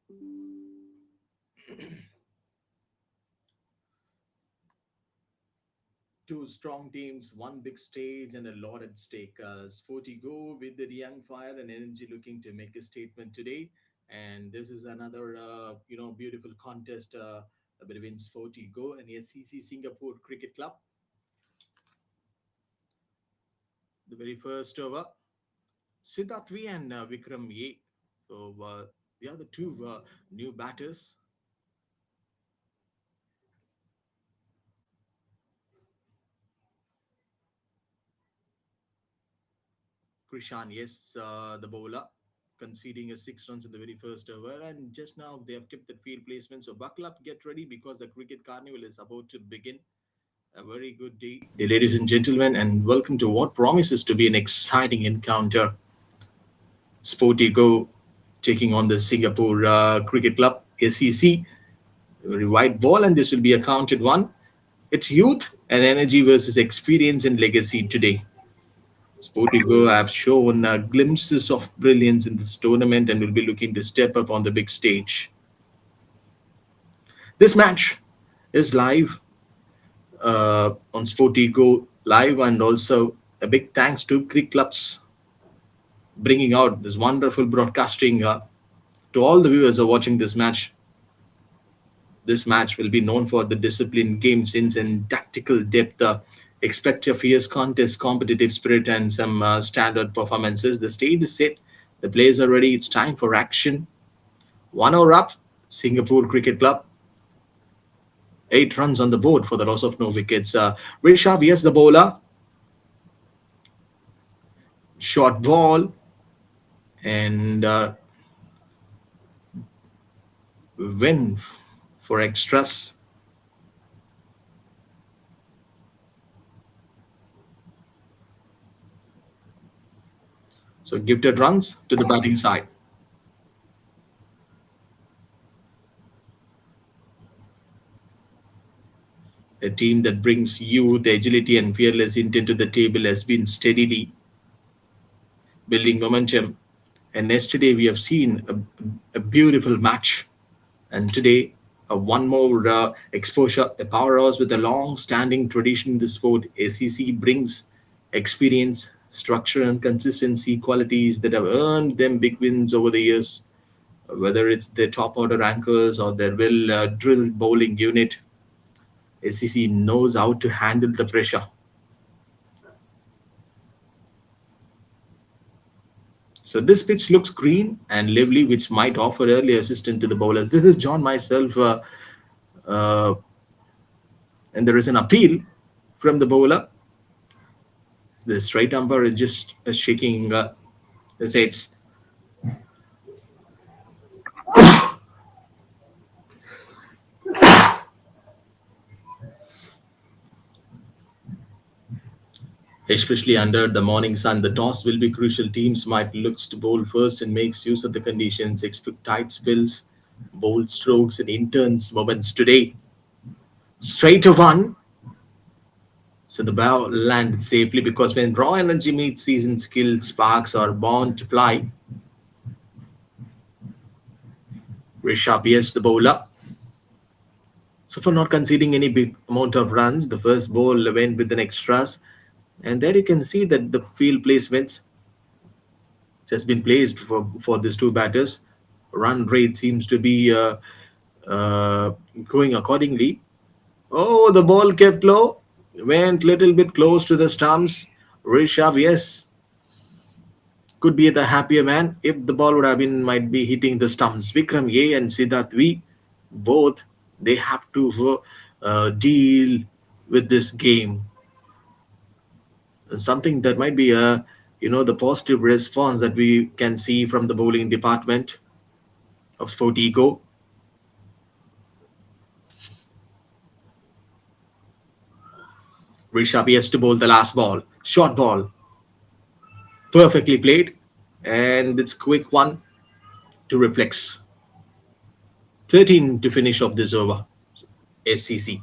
Two strong teams, one big stage, and a lot at stake. SportyGo with the young fire and energy looking to make a statement today. And this is another, beautiful contest between SportyGo and SCC Singapore Cricket Club. The very first over, Siddharth and Vikram Ye. So the other two new batters. Krishan, yes, the bowler, conceding a 6 runs in the very first over. And just now they have kept the field placement. So buckle up, get ready because the cricket carnival is about to begin. A very good day, ladies and gentlemen, and welcome to what promises to be an exciting encounter. Sporty Go taking on the Singapore Cricket Club, SCC. A very wide ball, and this will be a counted one. It's youth and energy versus experience and legacy today. SportyGo have shown glimpses of brilliance in this tournament and will be looking to step up on the big stage. This match is live on SportyGo live, and also a big thanks to Cricket Clubs bringing out this wonderful broadcasting to all the viewers who are watching this match. This match will be known for the disciplined game sense and tactical depth. Expect a fierce contest, competitive spirit, and some standard performances. The stage is set. The players are ready. It's time for action. 1 hour up. Singapore Cricket Club. 8 runs on the board for the loss of no wickets. Rishabh, yes, the bowler. Short ball. And win for extras. So gifted runs to the batting side. A team that brings youth, agility, and fearless intent to the table has been steadily building momentum. And yesterday we have seen a beautiful match. And today, one more exposure. A powerhouse with a long-standing tradition in the sport, ACC brings experience, structure, and consistency qualities that have earned them big wins over the years. Whether it's their top order anchors or their well drilled bowling unit, SCC knows how to handle the pressure. So this pitch looks green and lively, which might offer early assistance to the bowlers. This is John myself, uh, and there is an appeal from the bowler. The straight umpire is just shaking his heads. Especially under the morning sun, the toss will be crucial. Teams might look to bowl first and makes use of the conditions. Expect tight spills, bold strokes, and intense moments today. Straight to one. So the ball landed safely because when raw energy meets seasoned skill, sparks are born to fly. Rishabh, yes, the bowler. So for not conceding any big amount of runs, the first ball went with an extras. And there you can see that the field placements has been placed for these two batters. Run rate seems to be uh, going accordingly. Oh, the ball kept low, went little bit close to the stumps. Rishabh, yes, could be the happier man if the ball would have been might be hitting the stumps. Vikram A and Siddharth V, both they have to deal with this game. Something that might be a the positive response that we can see from the bowling department of Sport Ego. Rishabh has to bowl the last ball. Short ball. Perfectly played. And it's quick one to reflex. 13 to finish off this over. SCC.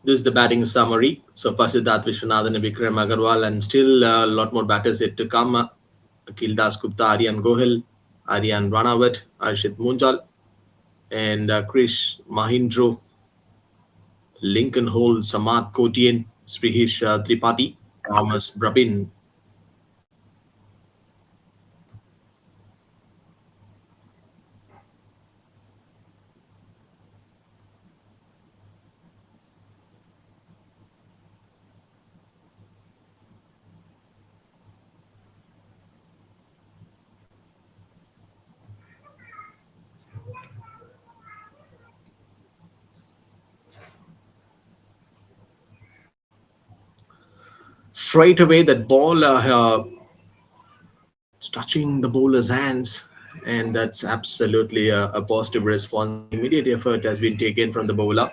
This is the batting summary. So Siddharth Vishwanathan, Vikram Agarwal, and still a lot more batters yet to come. Akil Das Gupta, Aryan Gohil, Aryan Ranawat, Arshit Munjal, and Krish Mahindro, Lincoln Hole, Samath Kotian, Srihish Tripathi, Thomas Brabin. Straight away, that ball it's touching the bowler's hands, and that's absolutely a positive response. An immediate effort has been taken from the bowler.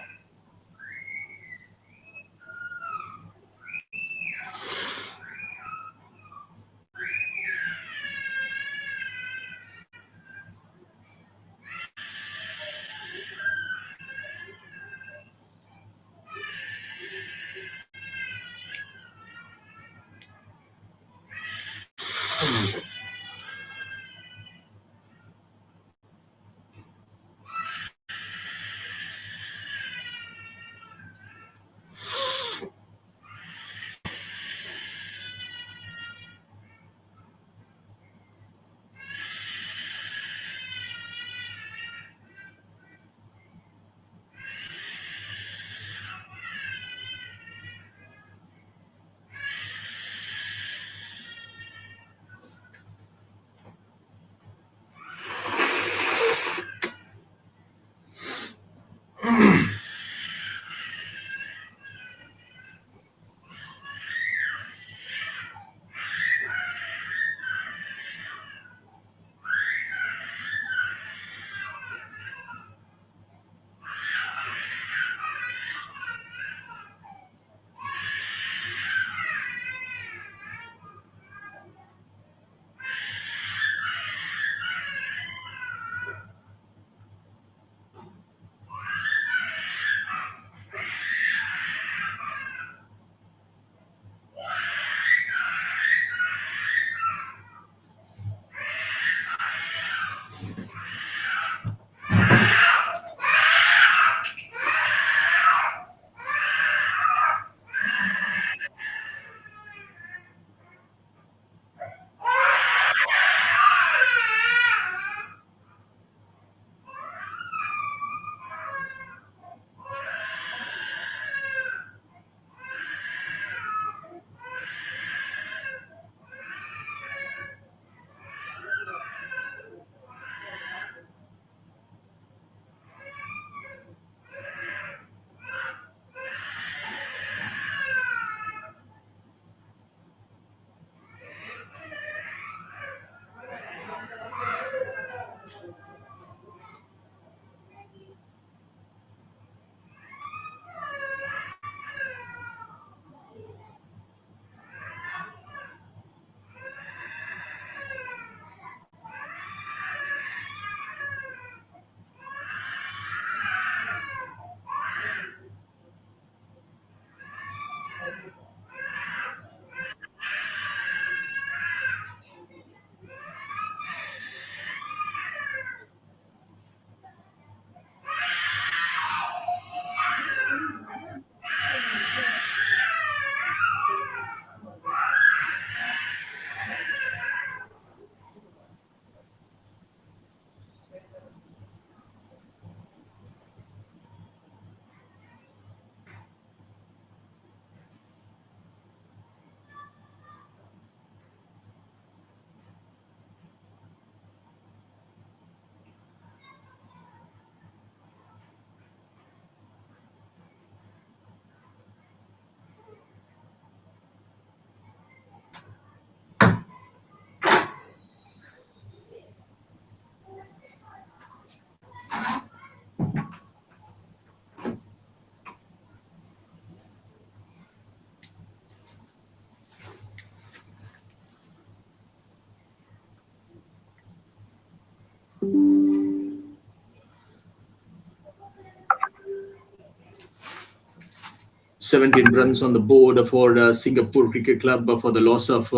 17 runs on the board for Singapore Cricket Club for the loss of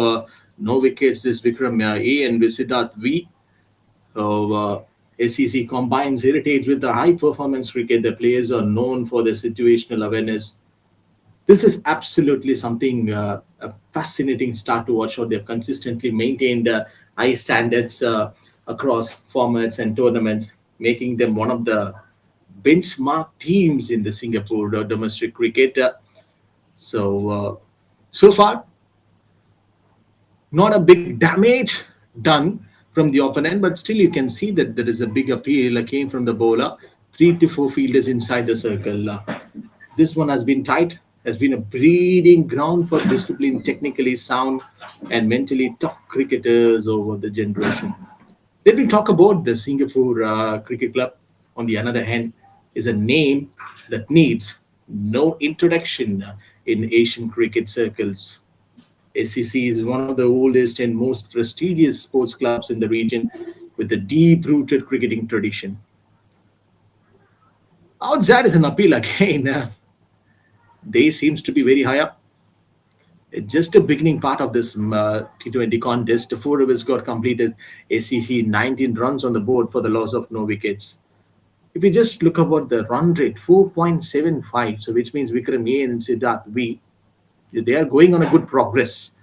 no wickets. This Vikram A and Siddharth V. So, SCC combines heritage with the high performance cricket. The players are known for their situational awareness. This is absolutely something, a fascinating start to watch. How they've consistently maintained high standards across formats and tournaments, making them one of the benchmark teams in the Singapore domestic cricket. So far, not a big damage done from the opponent, but still you can see that there is a big appeal came from the bowler. 3 to 4 fielders inside the circle. This one has been tight, has been a breeding ground for disciplined, technically sound, and mentally tough cricketers over the generation. Let me talk about the Singapore Cricket Club. On the other hand, is a name that needs no introduction in Asian cricket circles. SCC is one of the oldest and most prestigious sports clubs in the region with a deep rooted cricketing tradition. Outside is an appeal again. They seems to be very high up. It's just a beginning part of this T20 contest. 4 overs got completed. SCC 19 runs on the board for the loss of no wickets. If we just look about the run rate, 4.75, so which means Vikram A and Siddharth V, they are going on a good progress.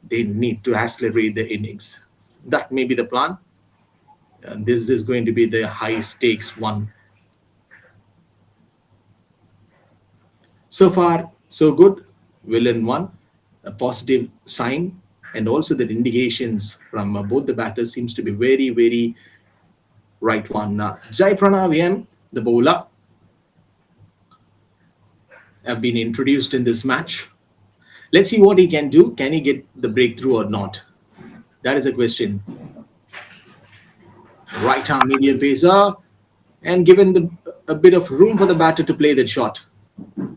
They need to accelerate the innings. That may be the plan. And this is going to be the high stakes one. So far, so good. Villain one, a positive sign, and also the indications from both the batters seems to be very, very right one. Jai Pranav M, the bowler, have been introduced in this match. Let's see what he can do. Can he get the breakthrough or not? That is a question. Right arm medium pacer, and given a bit of room for the batter to play that shot.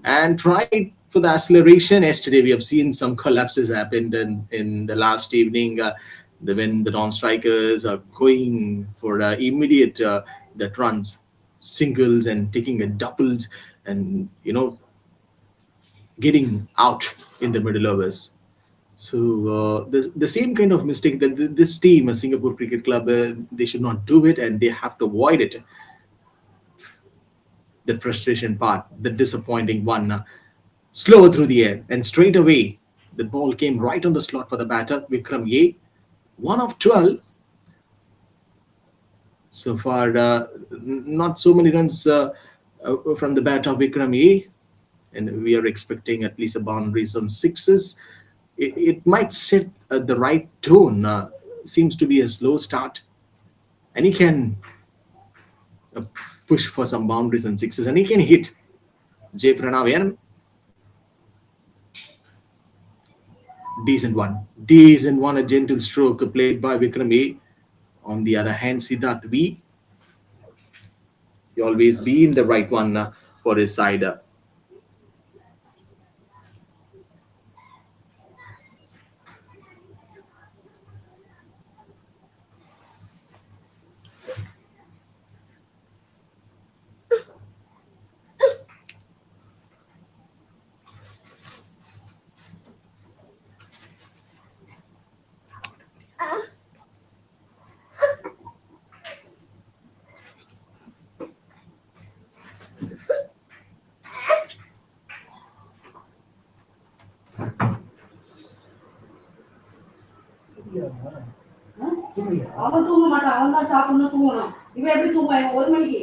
And tried for the acceleration. Yesterday, we have seen some collapses happened in the last evening when the non-strikers are going for immediate that runs, singles and taking a doubles and, getting out in the middle overs. So the same kind of mistake that this team, a Singapore Cricket Club, they should not do it and they have to avoid it. The frustration part, the disappointing one, slower through the air, and straight away the ball came right on the slot for the batter, Vikram A. 1 of 12. So far, not so many runs from the bat of Vikram A. And we are expecting at least a boundary, some sixes. It might set the right tone. Seems to be a slow start. And he can uh, push for some boundaries and sixes. And he can hit Jay Pranav. Decent one. Decent one, a gentle stroke played by Vikram A. On the other hand, Siddharth V. He always be in the right one for his side. அவன் தூங்க மாட்டான், அவன் தான் சாப்பிடணும் தூங்கணும். இவன் எப்படி தூங்குவான்? இவன் 1 மணிக்கு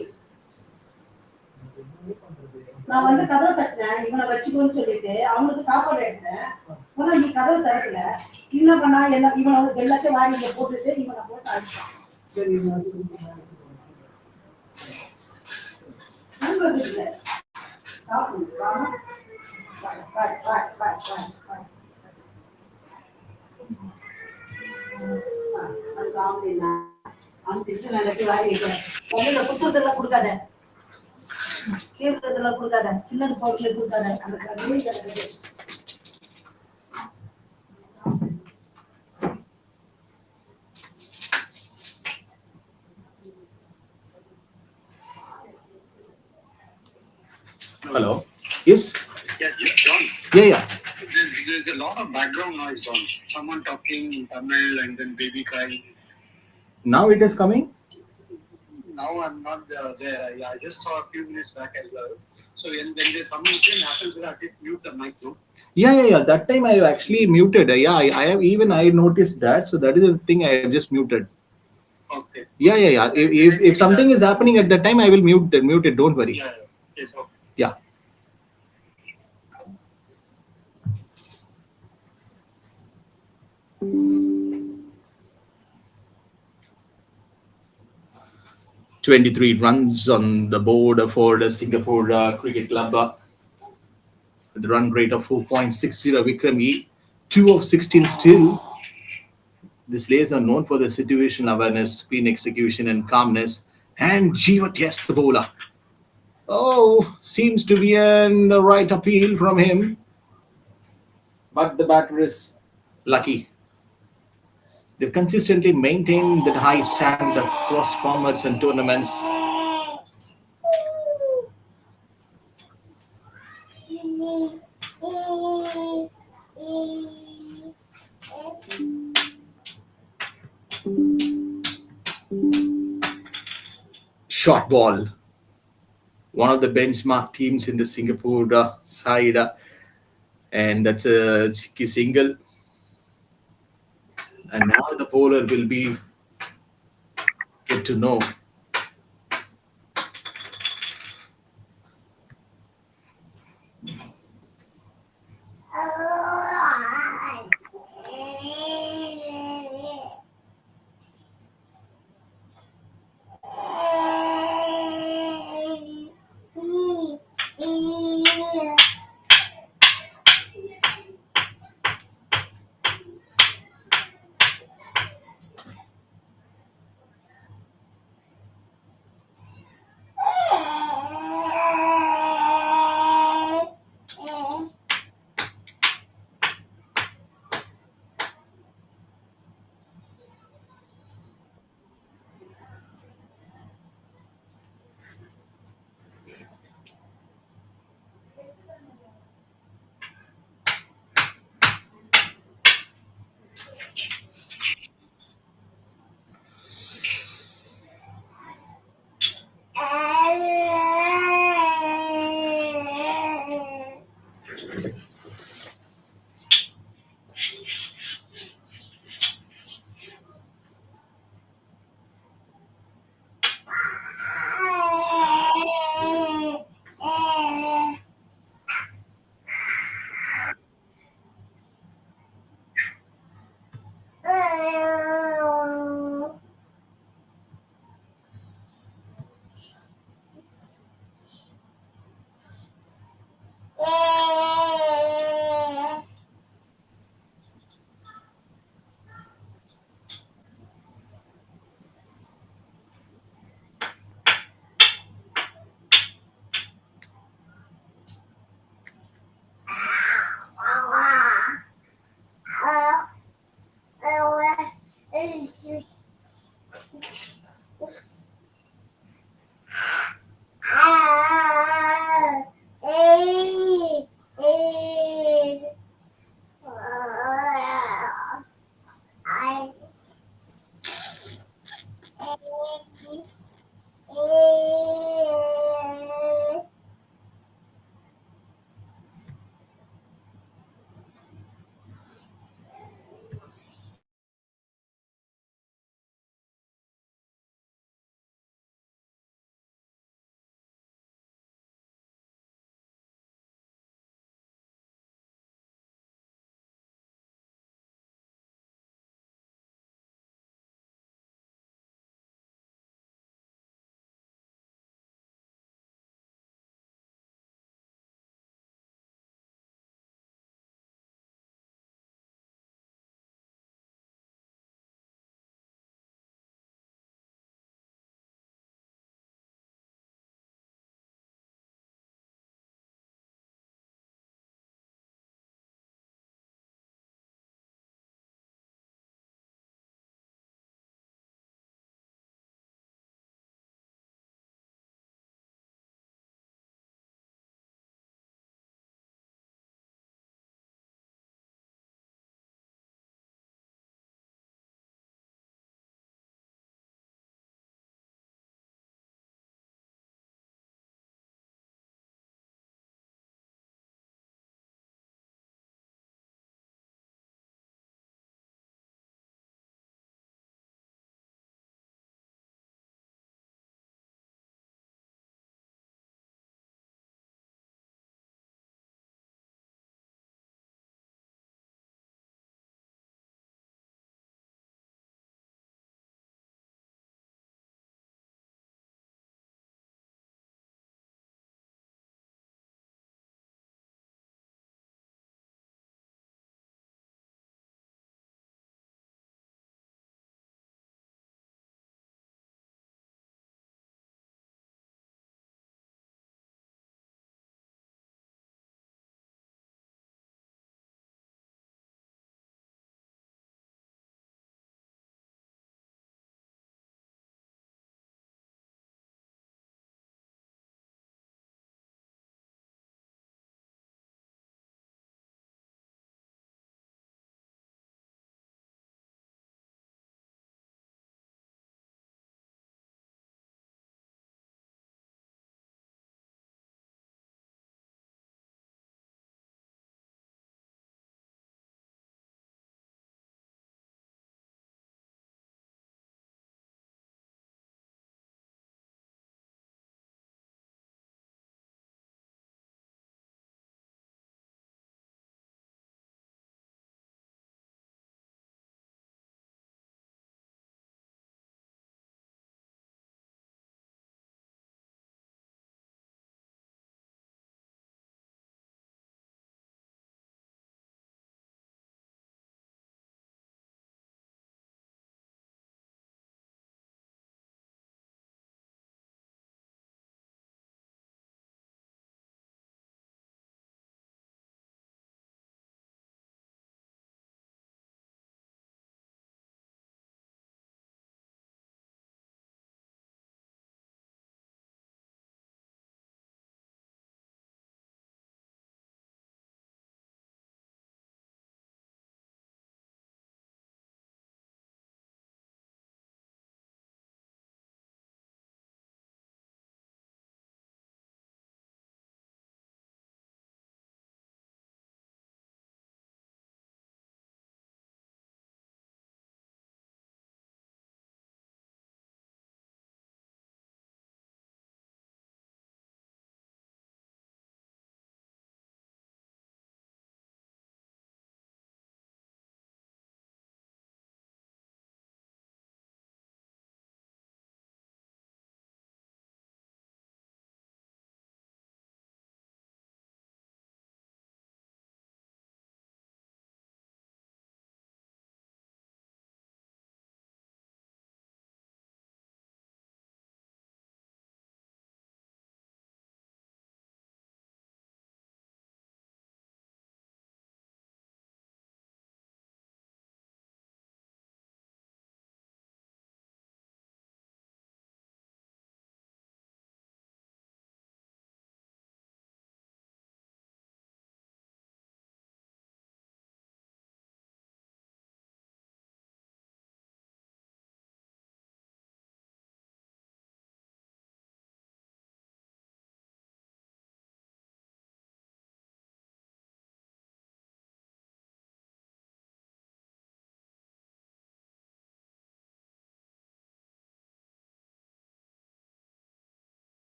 நான் வந்து கதவை தட்டினேன், இவனை வச்சுக்கோன்னு சொல்லிட்டு அவனுக்கு சாப்பாடு எடுத்தேன். ஆனா நீ கதவை திறக்கல. என்ன பண்ணா என்ன, இவனை எல்லாத்தையும் வாரி இங்க போட்டுட்டு இவனை போட்டு அடிச்சான். நண்பர்கள் இல்லை சாப்பிடுங்க. அவன் திட்டு எல்லாத்தையும் வாரி வைக்கிறேன். புத்தகத்தெல்லாம் கொடுக்காத, கீழதெல்லாம் கொடுக்காத, சின்ன பொருட்களை கொடுக்காத. அந்த Hello. Yes. Yeah, John. Yeah, yeah. There's a lot of background noise, John. Someone talking in Tamil and then baby crying. Now it is coming. Now I'm not there. Yeah, I just saw a few minutes back as well. So when there's some incident happens, I did mute the mic too. Yeah, yeah, yeah. That time I have actually muted. Yeah, I have even I noticed that. So that is the thing I have just muted. Okay. Yeah, yeah, yeah. If something is happening at that time, I will mute it. Don't worry. Yeah. Yes. Okay. Yeah. 23 runs on the board for the Singapore Cricket Club with a run rate of 4.60. Vikram E, 2 of 16 still. These players are known for their situational awareness, spin execution, and calmness. And Jeevat, yes, the bowler. Oh, seems to be an right appeal from him. But the batter is lucky. They've consistently maintained that high standard across formats and tournaments. Short ball. One of the benchmark teams in the Singapore side, and that's a cheeky single. And now the bowler will be get to know.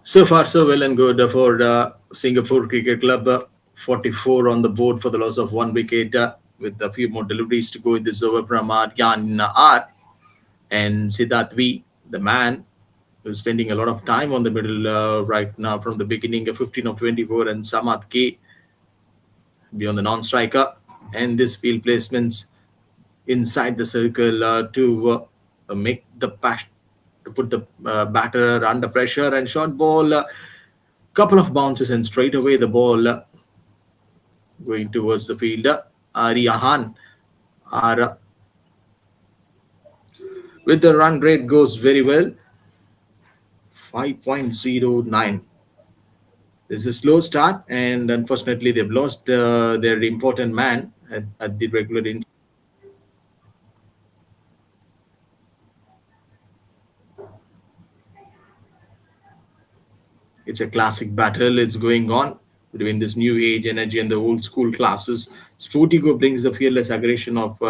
So far, so well and good for Singapore Cricket Club. 44 on the board for the loss of one wicket, with a few more deliveries to go in this over from Aryan R. And Siddharth V, the man who's spending a lot of time on the middle right now from the beginning of 15 of 24, and Samad K beyond the non-striker. And this field placements inside the circle to make the pass, to put the batter under pressure, and short ball, couple of bounces, and straight away the ball going towards the fielder Ariahan are with the run rate goes very well, 5.09. This is a slow start, and unfortunately they've lost their important man at the regular interval. It's a classic battle. It's going on between this new age energy and the old school classes. SportyGo brings the fearless aggression of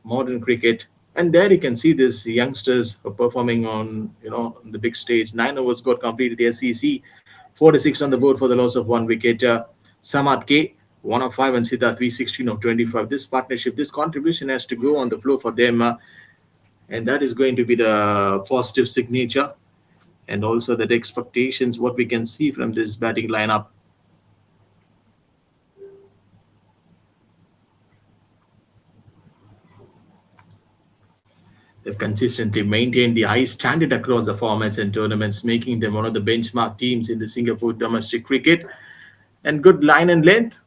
modern cricket, and there you can see these youngsters are performing on the big stage. 9 overs got completed. SCC 46 on the board for the loss of one wicket. Samad K 1 of 5 and Siddharth 316 of 25. This partnership, this contribution has to go on the floor for them, and that is going to be the positive signature, and also that expectations what we can see from this batting lineup. They've consistently maintained the high standard across the formats and tournaments, making them one of the benchmark teams in the Singapore domestic cricket. And good line and length,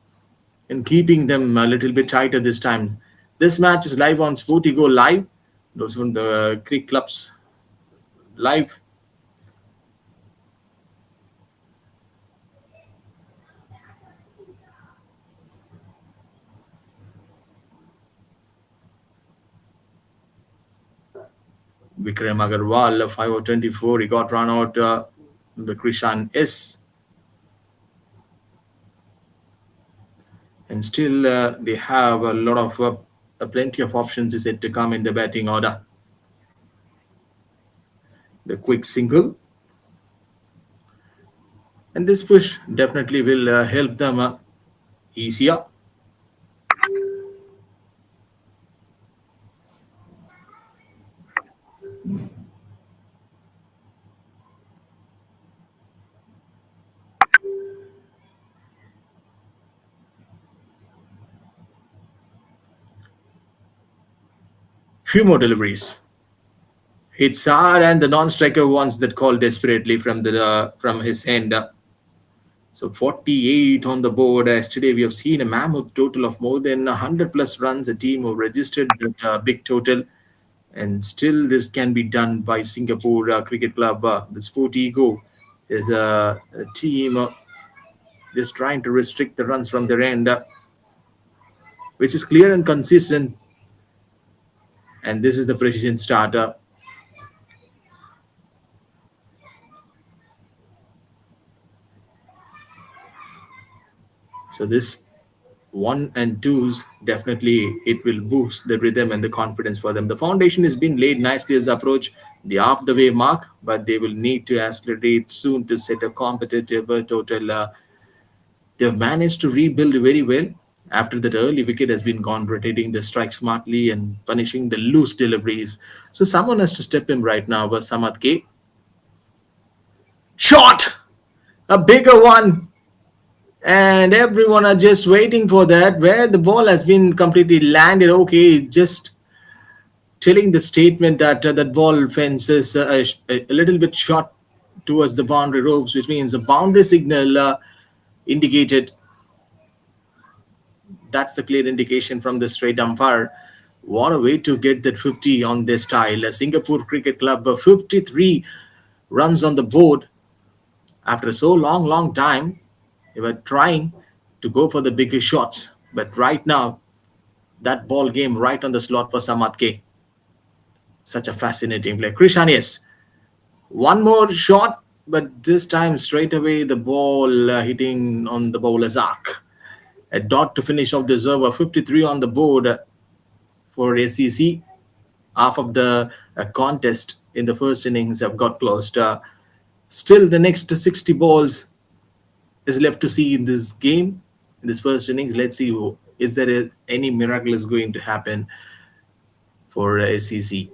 and keeping them a little bit tighter this time. This match is live on SportyGo Live. Those from the Creek Clubs live. Vikram Agarwal, 5 of 24. He got run out. The Krishan S. And still, they have a lot of plenty of options is yet to come in the batting order. The quick single, and this push definitely will help them easier. Few more deliveries. Hits hard, and the non-striker wants that call desperately from his end. So 48 on the board. Yesterday we have seen a mammoth total of more than 100 plus runs. A team who registered that big total, and still this can be done by Singapore Cricket Club. The SportyGo is a team just trying to restrict the runs from their end, which is clear and consistent. And this is the precision starter. So this one and twos, definitely it will boost the rhythm and the confidence for them. The foundation has been laid nicely as approach the half the way mark, but they will need to accelerate soon to set a competitive total. They've managed to rebuild very well after that early wicket has been gone, rotating the strike smartly and punishing the loose deliveries. So someone has to step in right now. Was Samad K. Shot! A bigger one, and everyone are just waiting for that, where the ball has been completely landed. Okay, just telling the statement that that ball fence is a little bit short towards the boundary ropes, which means the boundary signal indicated. That's the clear indication from the straight umpire. What a way to get that 50 on this style. A Singapore Cricket Club 53 runs on the board after so long time. They were trying to go for the bigger shots, but right now, that ball game right on the slot for Samad K. Such a fascinating play. Krishan, yes. One more shot, but this time straight away the ball hitting on the bowler's arc. A dot to finish off this over. 53 on the board for SCC. Half of the contest in the first innings have got closed. Still, the next 60 balls is left to see in this game, in this first innings. Let's see, is there any miracle is going to happen for SCC.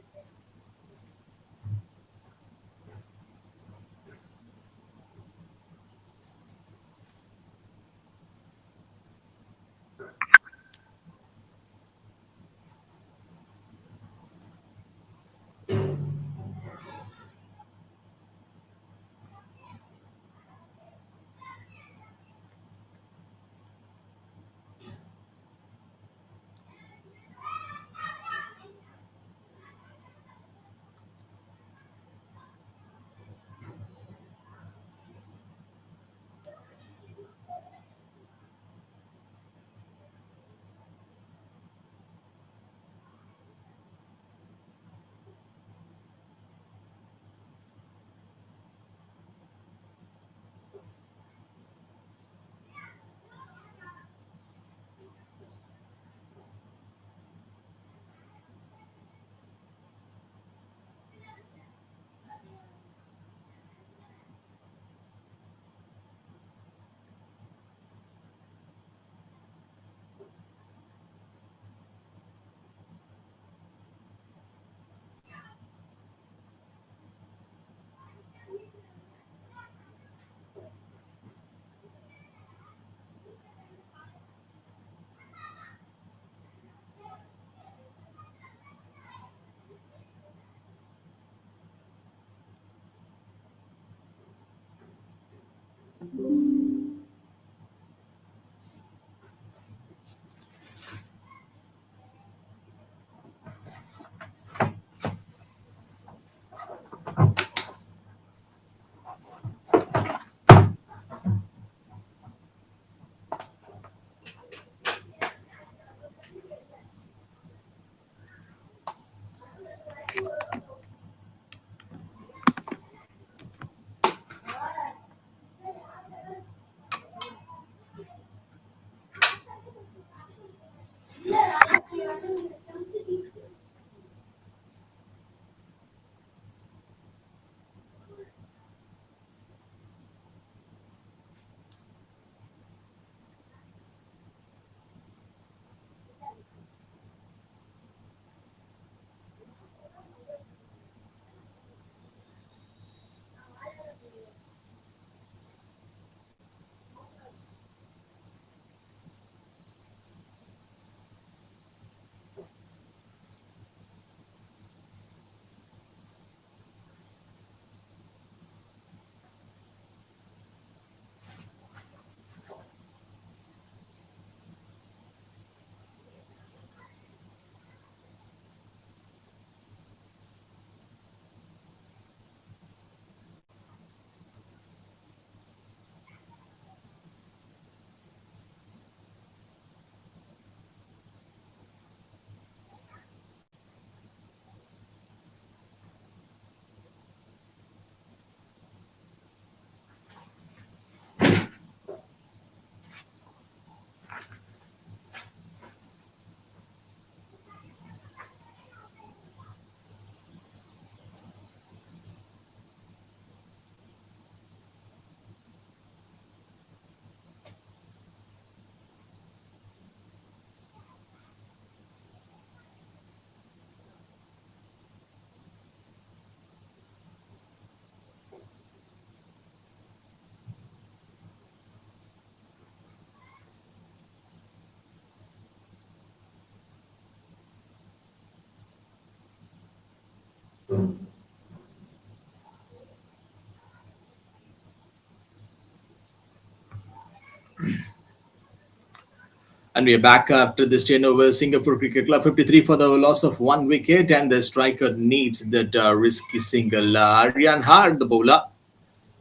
And we are back after this 10 over Singapore Cricket Club 53 for the loss of one wicket, and the striker needs that risky single. Aryan Hard, the bowler.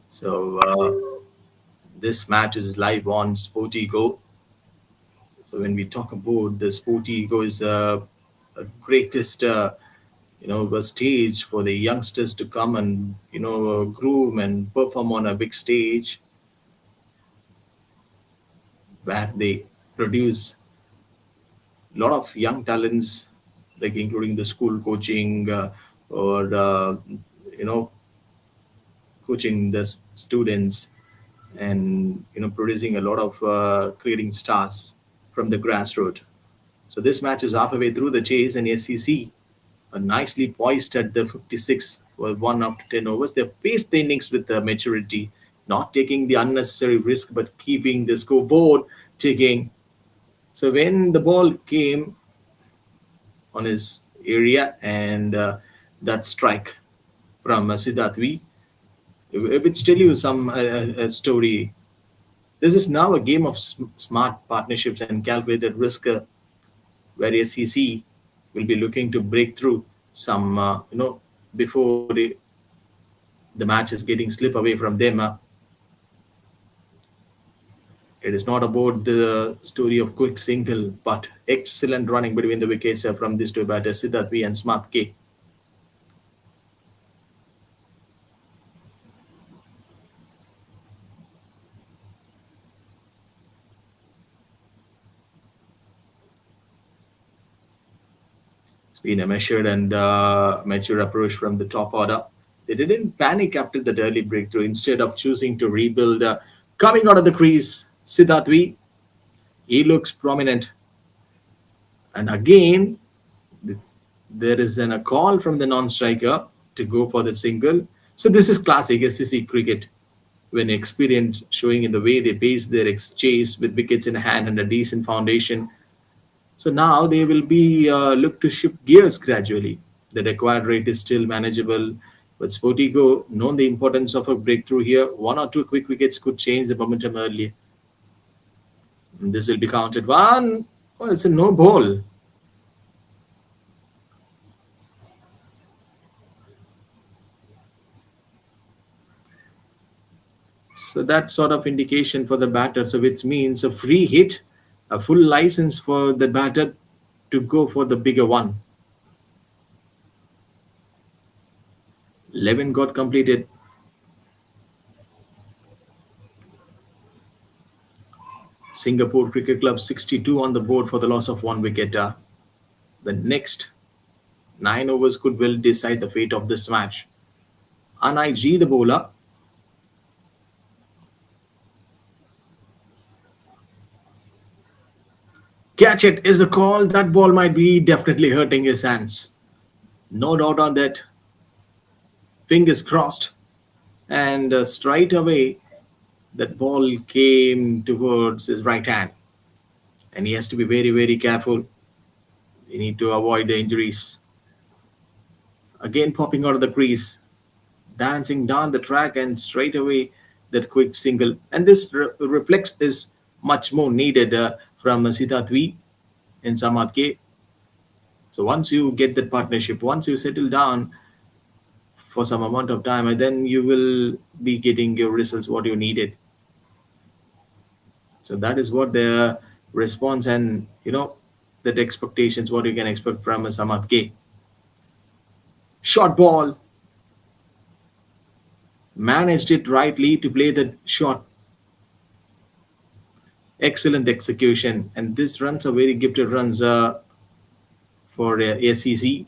So this match is live on SportyGo. So when we talk about the SportyGo is a greatest a stage for the youngsters to come and groom and perform on a big stage where they produce a lot of young talents, like including the school coaching or you know coaching the students, and producing a lot of creating stars from the grassroots. So this match is halfway through the chase, and SCC are nicely poised at the 56 for 1 after 10 overs. They paced the innings with maturity, not taking the unnecessary risk, but keeping the scoreboard ticking. So when the ball came on his area, and that strike from Siddharth, which tell you some a story. This is now a game of smart partnerships and calculated risk, where SCC will be looking to break through some, before the match is getting slip away from them. It is not about the story of quick single, but excellent running between the wickets from these two batters, Siddharth and Smart K. It's been a measured and mature approach from the top order. They didn't panic after the early breakthrough. Instead of choosing to rebuild, coming out of the crease, Siddharth, he looks prominent. And again, there is a call from the non-striker to go for the single. So this is classic SCC cricket, when experience showing in the way they pace their chase with wickets in hand and a decent foundation. So now they will be look to shift gears gradually. The required rate is still manageable, but SportyGo known the importance of a breakthrough here. One or two quick wickets could change the momentum early. And this will be counted one. Oh, it's a no ball. So that's sort of indication for the batter. So which means a free hit, a full license for the batter to go for the bigger one. 11 got completed. Singapore Cricket Club 62 on the board for the loss of 1 wicket. The next 9 overs could well decide the fate of this match. G, the bowler. Catch it is a call. That ball might be definitely hurting his hands. No doubt on that. Fingers crossed. And straight away, that ball came towards his right hand. And he has to be very, very careful. They need to avoid the injuries. Again, popping out of the crease, dancing down the track, and straight away that quick single. And this reflex is much more needed from Siddharth and Samad K. So once you get that partnership, once you settle down for some amount of time, and then you will be getting your results what you needed. So that is what the response, and that expectations what you can expect from a Samad K. Short ball, managed it rightly to play the shot. Excellent execution, and this runs are very gifted runs for SCC.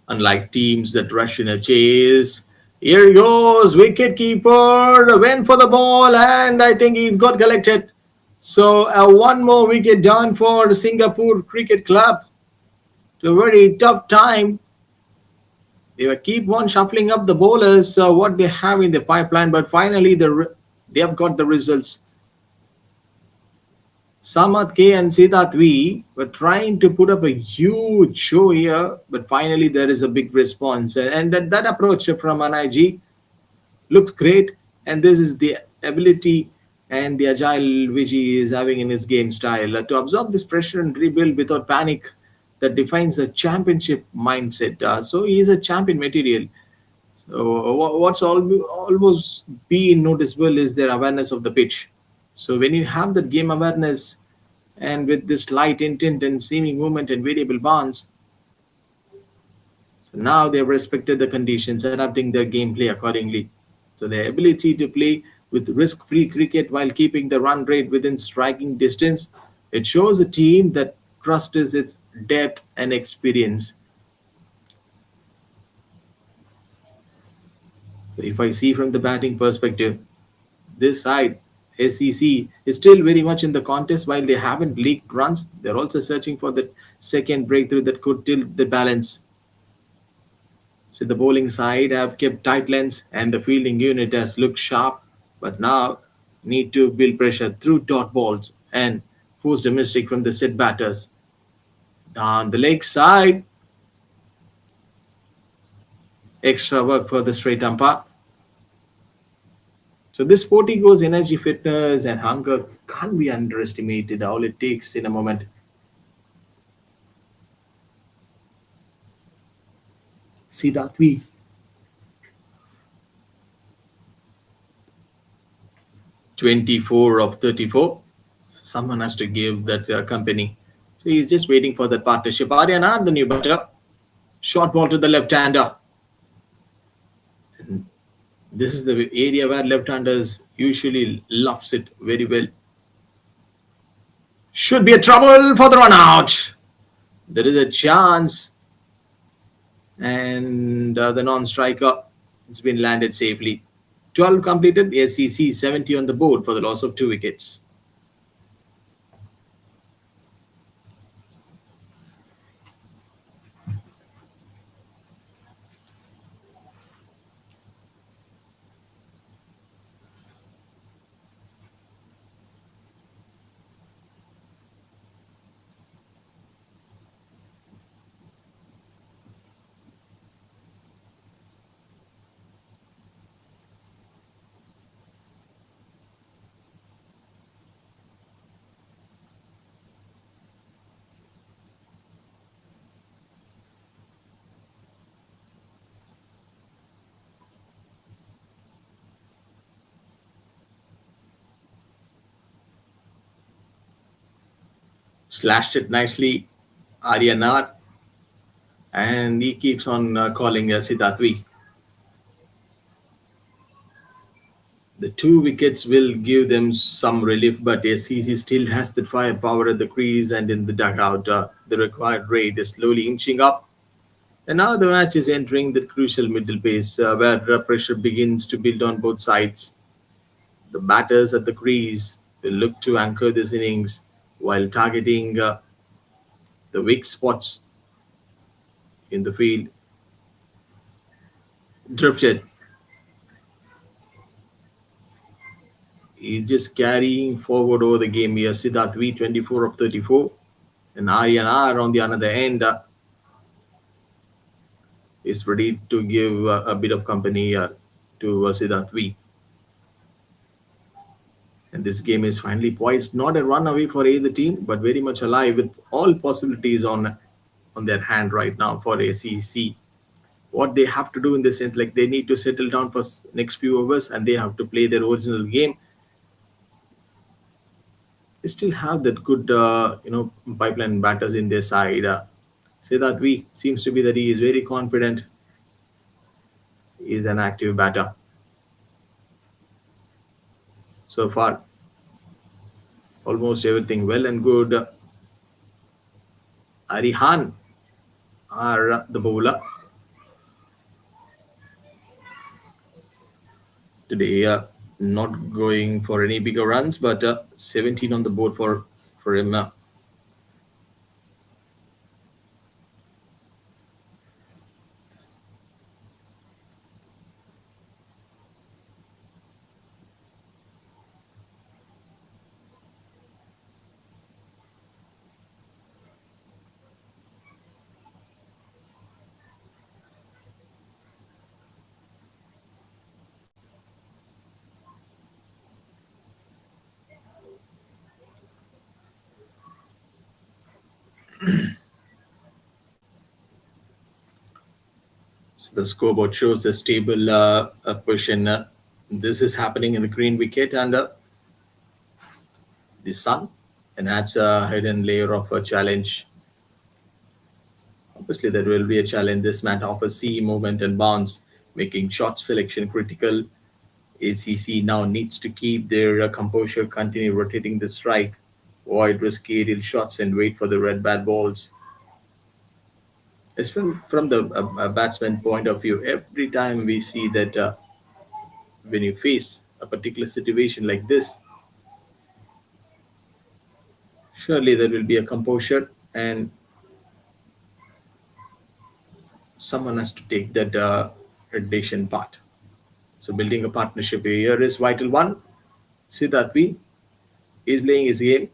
Unlike teams that rush in a chase, here he goes, wicket keeper went for the ball, and I think he's got collected. So one more wicket down for Singapore Cricket Club. To a very tough time. They will keep on shuffling up the bowlers, what they have in the pipeline, but finally they have got the results. Samad K and Siddharth were trying to put up a huge show here, but finally there is a big response. And that approach from G looks great, and this is the ability and the agile which he is having in his game style to absorb this pressure and rebuild without panic. That defines the championship mindset. So he is a champion material. So what's almost been noticeable is their awareness of the pitch. So when you have that game awareness, and with this light intent and seeming movement and variable bounce, so now they've respected the conditions, adapting their gameplay accordingly. So their ability to play with risk-free cricket while keeping the run rate within striking distance. It shows a team that trusts its depth and experience. So if I see from the batting perspective, this side, SCC, is still very much in the contest while they haven't leaked runs. They're also searching for that second breakthrough that could tilt the balance. So the bowling side have kept tight lengths and the fielding unit has looked sharp, but now need to build pressure through dot balls and force a mistake from the set batters. Down the leg side, extra work for the straight umpire. So this SportyGo's energy, fitness, and hunger can't be underestimated. All it takes in a moment. See that we 24 of 34. Someone has to give that company. So he's just waiting for that partnership. Ariana, the new batter. Short ball to the left-hander. And this is the area where left-handers usually loves it very well. Should be a trouble for the run out. There is a chance. And the non-striker, it's been landed safely. 12 completed, SCC 70 on the board for the loss of 2 wickets. Slashed it nicely, Aryanar, and he keeps on calling Siddharthvi. The 2 wickets will give them some relief, but SCC still has the firepower at the crease and in the dugout. The required rate is slowly inching up. And now the match is entering the crucial middle phase where pressure begins to build on both sides. The batters at the crease will look to anchor this innings while targeting the weak spots in the field. Drifted. He's just carrying forward over the game here. Siddharth V, 24 of 34. And Aryan R on the other end is ready to give a bit of company to Siddharth V. And this game is finally poised, not a run away for either team, but very much alive with all possibilities on their hand right now for SEC. What they have to do in this sense, like they need to settle down for next few overs and they have to play their original game. They still have that good, pipeline batters in their side. Siddharth V seems to be that he is very confident. He is an active batter. So far, almost everything well and good. Arihan are the bowler. Today, not going for any bigger runs, but 17 on the board for him. So the scoreboard shows a stable position. This is happening in the green wicket and the sun, and adds a hidden layer of a challenge. Obviously, there will be a challenge. This man offers C movement and bounce, making shot selection critical. ACC now needs to keep their composure, continue rotating the strike, avoid risky aerial shots, and wait for the red bat balls. It's from the batsman point of view. Every time we see that when you face a particular situation like this, surely there will be a composure and someone has to take that rotation part. So building a partnership here is vital one. Siddharth is playing his game.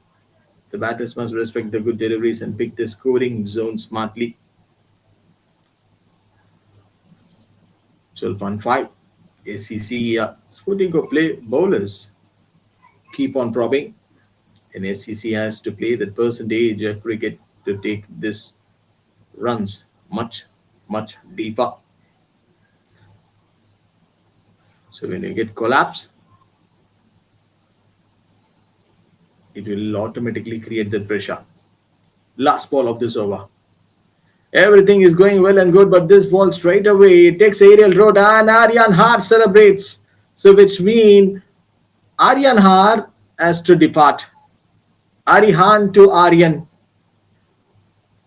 The batters must respect the good deliveries and pick the scoring zone smartly. 12.5. SCC SportyGo play bowlers keep on probing, and SCC has to play that percentage cricket to take this runs much deeper. So when you get collapse, it will automatically create that pressure. Last ball of this over. Everything is going well and good, but this ball straight away it takes aerial road and Aryan Har celebrates. So which means Aryan Har has to depart. Arihan to Aryan.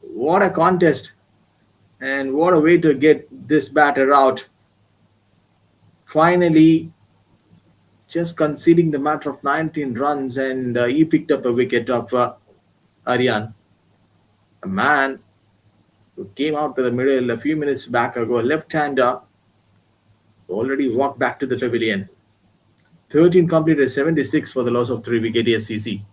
What a contest. And what a way to get this batter out. Finally, just conceding the matter of 19 runs, and he picked up a wicket of Aryan. A man who came out to the middle a few minutes back ago, a left-hander, already walked back to the pavilion. 13 completed 76 for the loss of 3 wicket SCC.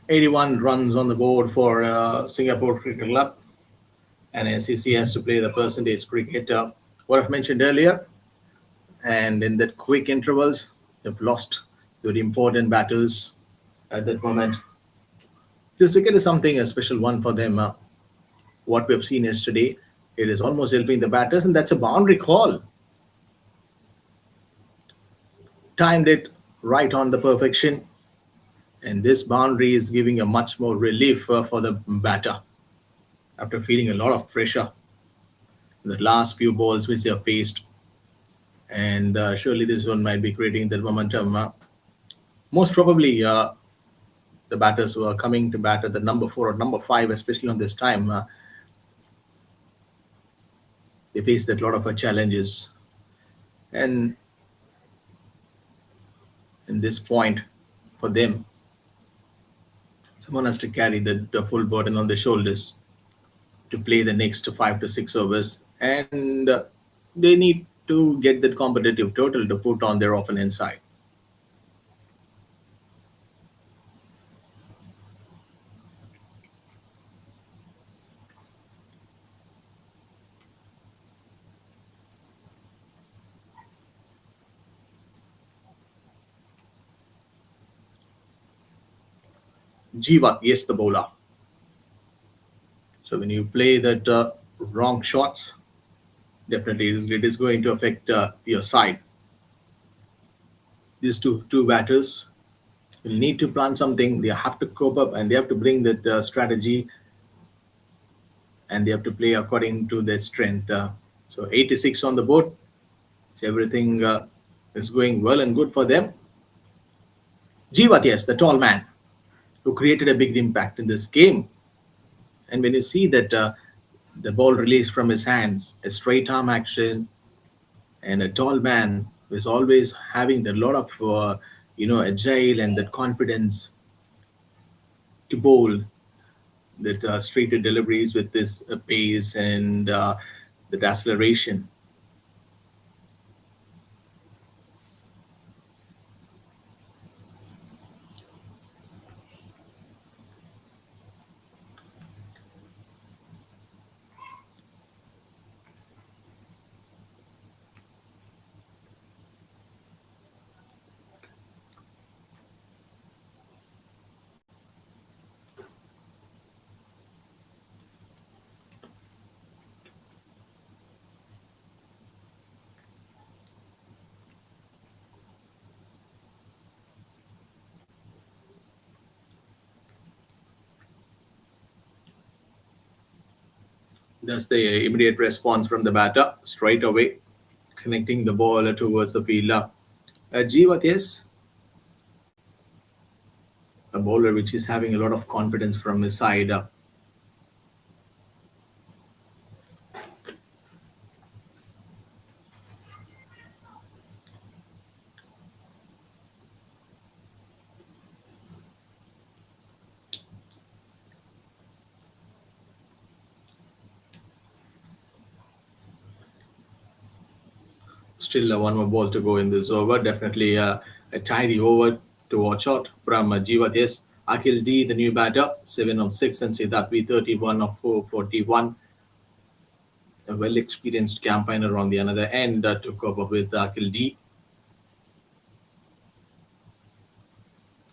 Eighty-one runs on the board for Singapore Cricket Club, and SCC has to play the percentage cricket. What I've mentioned earlier, and in that quick intervals, they've lost very important batters at that moment. This wicket is something a special one for them. What we have seen yesterday, it is almost helping the batters, and that's a boundary call. Timed it right on the perfection, and this boundary is giving a much more relief for the batter after feeling a lot of pressure in the last few balls which they have faced. And surely this one might be creating the momentum. Most probably, the batters who are coming to bat at the number 4 or number 5, especially on this time, they faced a lot of challenges. And in this point, for them, someone has to carry the full burden on their shoulders to play the next 5 to 6 overs, and they need to get that competitive total to put on their opponent's side. Jivat, yes, the bowler. So when you play that wrong shots, definitely it is going to affect your side. These two batters will need to plan something. They have to cope up and they have to bring that strategy, and they have to play according to their strength. So 86 on the board. So everything is going well and good for them. Jivat, yes, the tall man who created a big impact in this game. And when you see that the ball released from his hands, a straight arm action, and a tall man who is always having a lot of agile and that confidence to bowl, that straighter deliveries with this pace and that acceleration. That's the immediate response from the batter straight away, connecting the ball towards the fielder. Jivat, yes, a bowler which is having a lot of confidence from his side. Still one more ball to go in this over. Definitely a tidy over to watch out from Jivat. Yes, Akhil D, the new batter, 7 of 6, and Siddharth B, 31 of 441. A well experienced campaigner on the other end to cope up with Akhil D.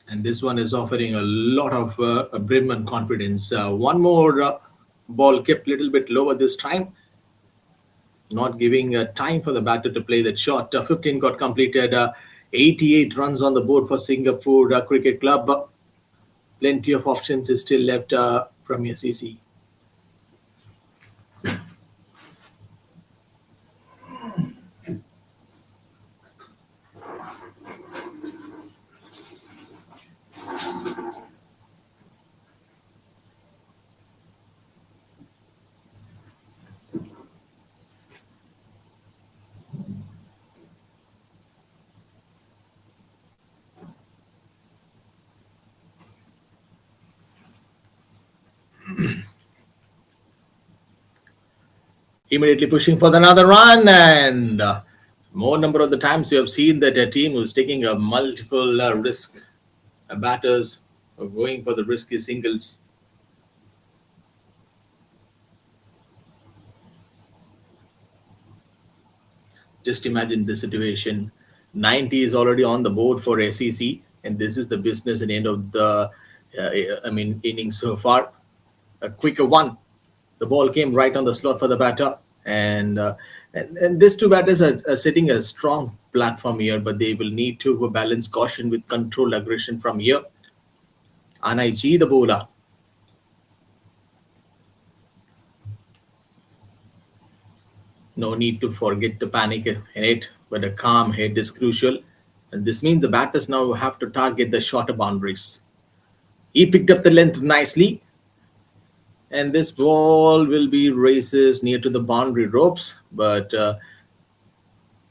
And this one is offering a lot of brim and confidence. One more ball kept a little bit lower this time, not giving time for the batter to play that shot. 15 got completed. 88 runs on the board for Singapore Cricket Club. Plenty of options is still left from SCC. Immediately pushing for another run, and more number of the times you have seen that a team who's taking a multiple risk batters are going for the risky singles. Just imagine the situation. 90 is already on the board for SCC, and this is the business at the end of the innings so far. A quicker one. The ball came right on the slot for the batter, and and these two batters are setting a strong platform here, but they will need to balance caution with controlled aggression from here. Anaiji, the bowler. No need to forget to panic in it, but a calm head is crucial. And this means the batters now have to target the shorter boundaries. He picked up the length nicely, and this ball will be races near to the boundary ropes, but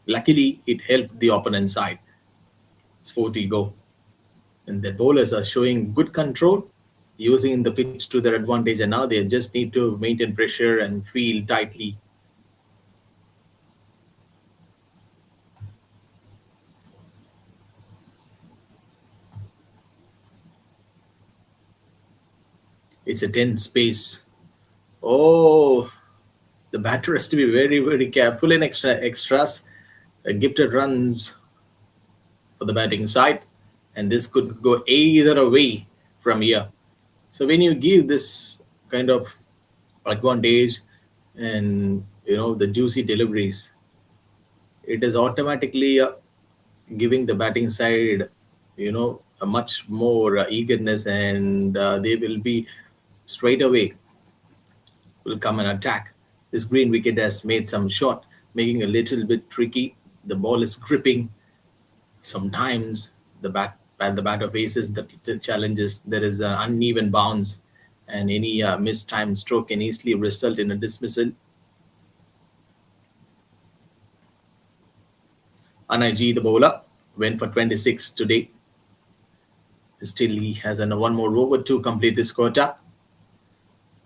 luckily it helped the opponent side. SportyGo. And the bowlers are showing good control, using the pitch to their advantage, and now they just need to maintain pressure and feel tightly. It's a tense space. Oh, the batter has to be very, very careful in extras. Gifted runs for the batting side, and this could go either way from here. So when you give this kind of advantage and the juicy deliveries, it is automatically giving the batting side a much more eagerness, and they will be straight away will come and attack. This green wicket has made some shot, making a little bit tricky. The ball is gripping. Sometimes the batter faces the challenges. There is an uneven bounce, and any mistimed stroke can easily result in a dismissal. Anaji, the bowler, went for 26 today. Still, he has one more over to complete this quota.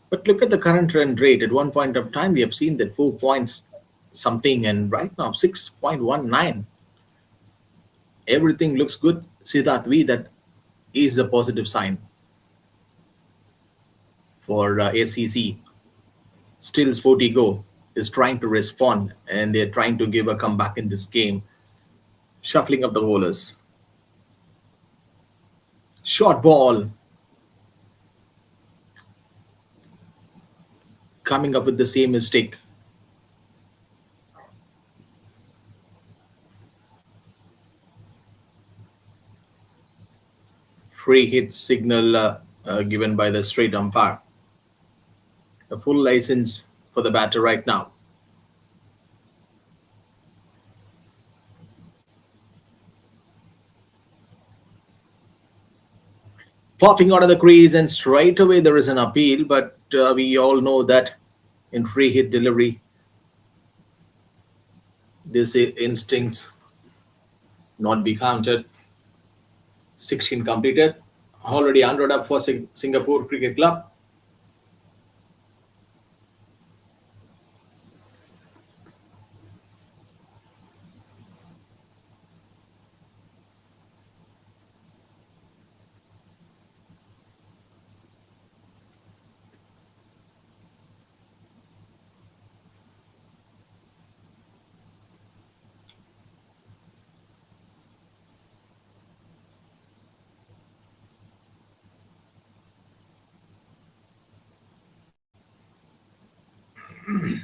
But look at the current run rate. At one point of time, we have seen that 4 points something, and right now 6.19. Everything looks good. Siddharth V, that is a positive sign for SCC. Still, SportyGo is trying to respond, and they're trying to give a comeback in this game. Shuffling of the bowlers. Short ball. Coming up with the same mistake. Free hit signal given by the straight umpire. A full license for the batter right now. Popping out of the crease, and straight away there is an appeal, but we all know that in free hit delivery, these instincts not be counted. 16 completed. Already 100 up for Singapore Cricket Club. Mm.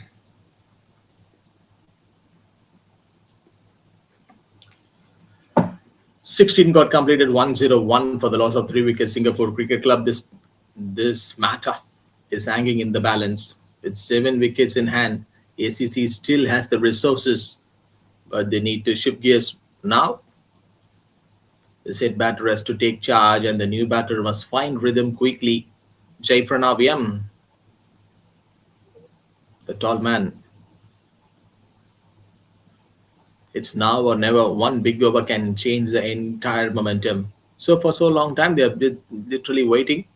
16 got completed. 101 for the loss of 3 wickets. Singapore Cricket Club. This matter is hanging in the balance. With 7 wickets in hand, ACC still has the resources, but they need to shift gears now. The set batter has to take charge, and the new batter must find rhythm quickly. Jai Pranavyam, the tall man. It's now or never. One big over can change the entire momentum. So for so long time, they have been literally waiting.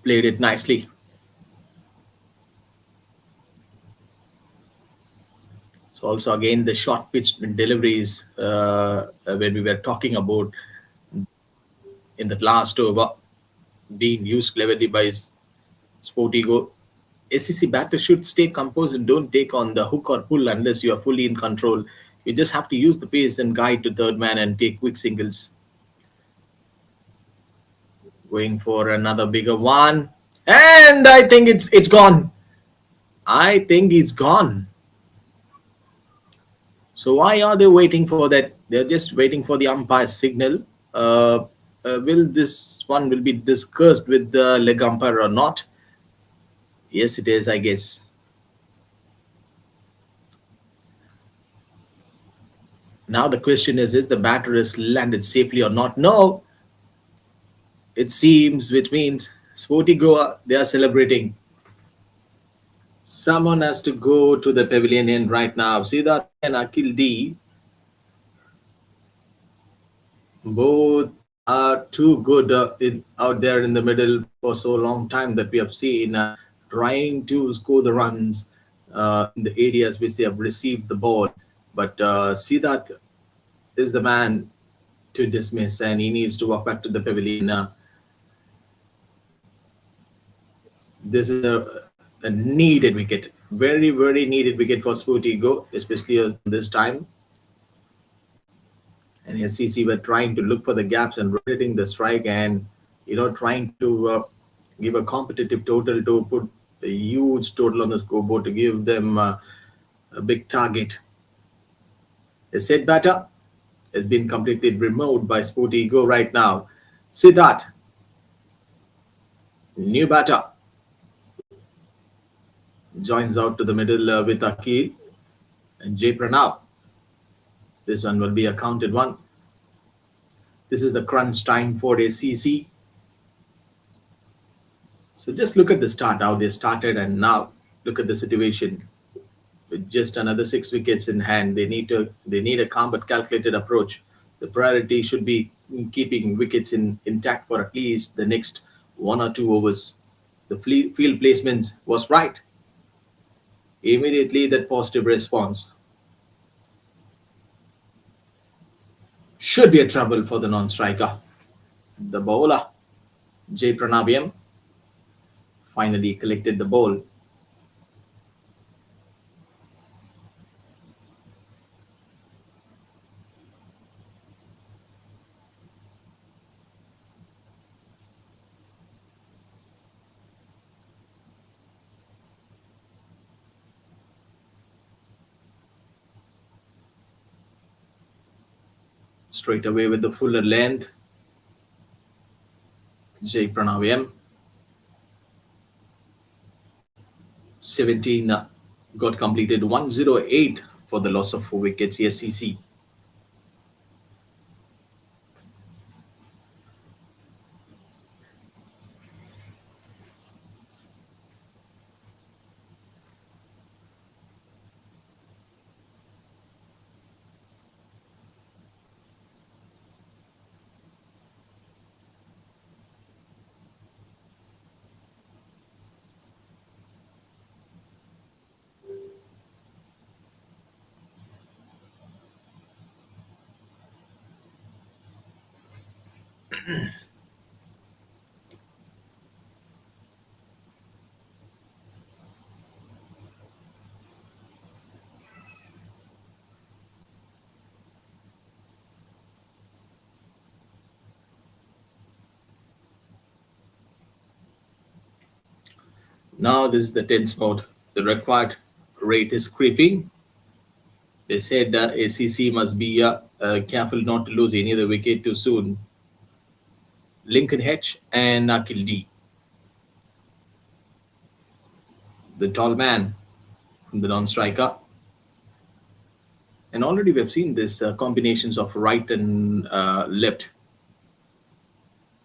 Played it nicely. So also again the short pitch deliveries when we were talking about in the last over being used cleverly by SportyGo. SCC batter should stay composed and don't take on the hook or pull unless you are fully in control. You just have to use the pace and guide to third man and take quick singles. Going for another bigger one. And I think it's gone. I think it's gone. So why are they waiting for that? They're just waiting for the umpire's signal. Uh, will this one will be discussed with the leg umpire or not? Yes, it is, I guess. Now the question is the batter has landed safely or not? No, it seems, which means SportyGo, they are celebrating. Someone has to go to the pavilion end right now. Siddharth and Akil D, both are too good out there in the middle for so long time that we have seen trying to score the runs in the areas which they have received the ball. But Siddharth is the man to dismiss, and he needs to walk back to the pavilion. This is a needed wicket, very, very needed wicket for SportyGo, especially this time. And SCC were trying to look for the gaps and rotating the strike, and trying to give a competitive total to put a huge total on the scoreboard to give them a big target. A set batter has been completely removed by SportyGo right now. Siddharth, new batter, joins out to the middle with Akil and Jay Pranav. This one will be a counted one. This is the crunch time for SCC. So just look at the start, how they started, and now look at the situation. With just another 6 wickets in hand, they need a calm but calculated approach. The priority should be keeping wickets intact for at least the next 1 or 2 overs. The field placement was right. Immediately that positive response should be a trouble for the non-striker. The bowler, Jay Pranav, finally collected the ball. Straight away with the fuller length, Jay Pranav, 17 got completed, 108 for the loss of 4 wickets, SCC. Now this is the tense mode. The required rate is creeping. They said ACC must be careful not to lose any other wicket too soon. Lincoln H and Akil D, the tall man from the non-striker. And already we've seen this combinations of right and left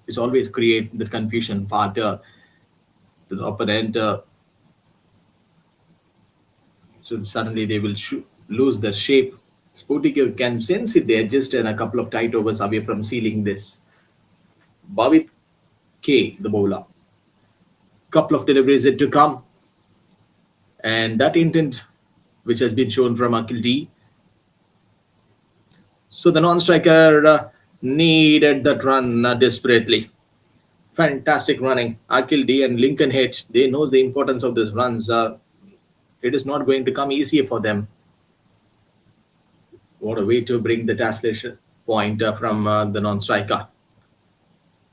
is always create the confusion part to the opponent. So suddenly they will lose the shape. SportyGo can sense it. They're just in a couple of tight overs away from sealing this. Bhavit K, the bowler. Couple of deliveries yet to come. And that intent which has been shown from Akil D. So the non-striker needed that run desperately. Fantastic running. Akil D and Lincoln H, they knows the importance of these runs. It is not going to come easier for them. What a way to bring the translation point from the non-striker.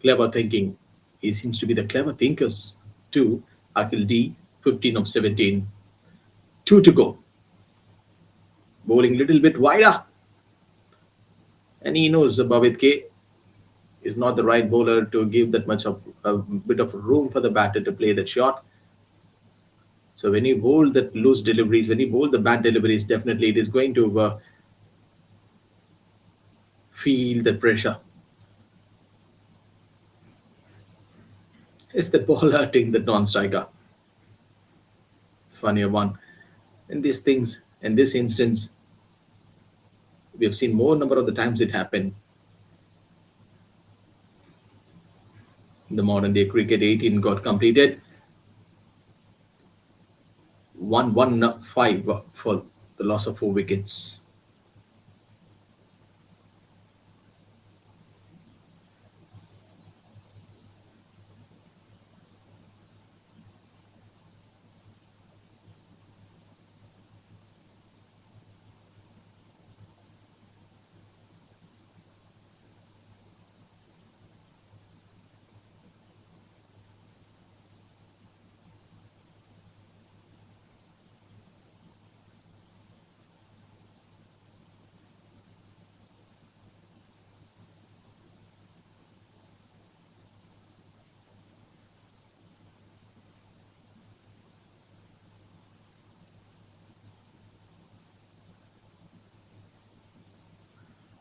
Clever thinking. He seems to be the clever thinkers too. Akil D, 15 of 17. Two to go. Bowling little bit wider. And he knows Bhavit K is not the right bowler to give that much of a bit of room for the batter to play that shot. So when you bowl that loose deliveries, when you bowl the bad deliveries, definitely it is going to feel the pressure. Is the ball hurting the non-striker? Funnier one. In these things, in this instance, we have seen more number of the times it happened. The modern day cricket 18 got completed. 1-1-5 for the loss of 4 wickets.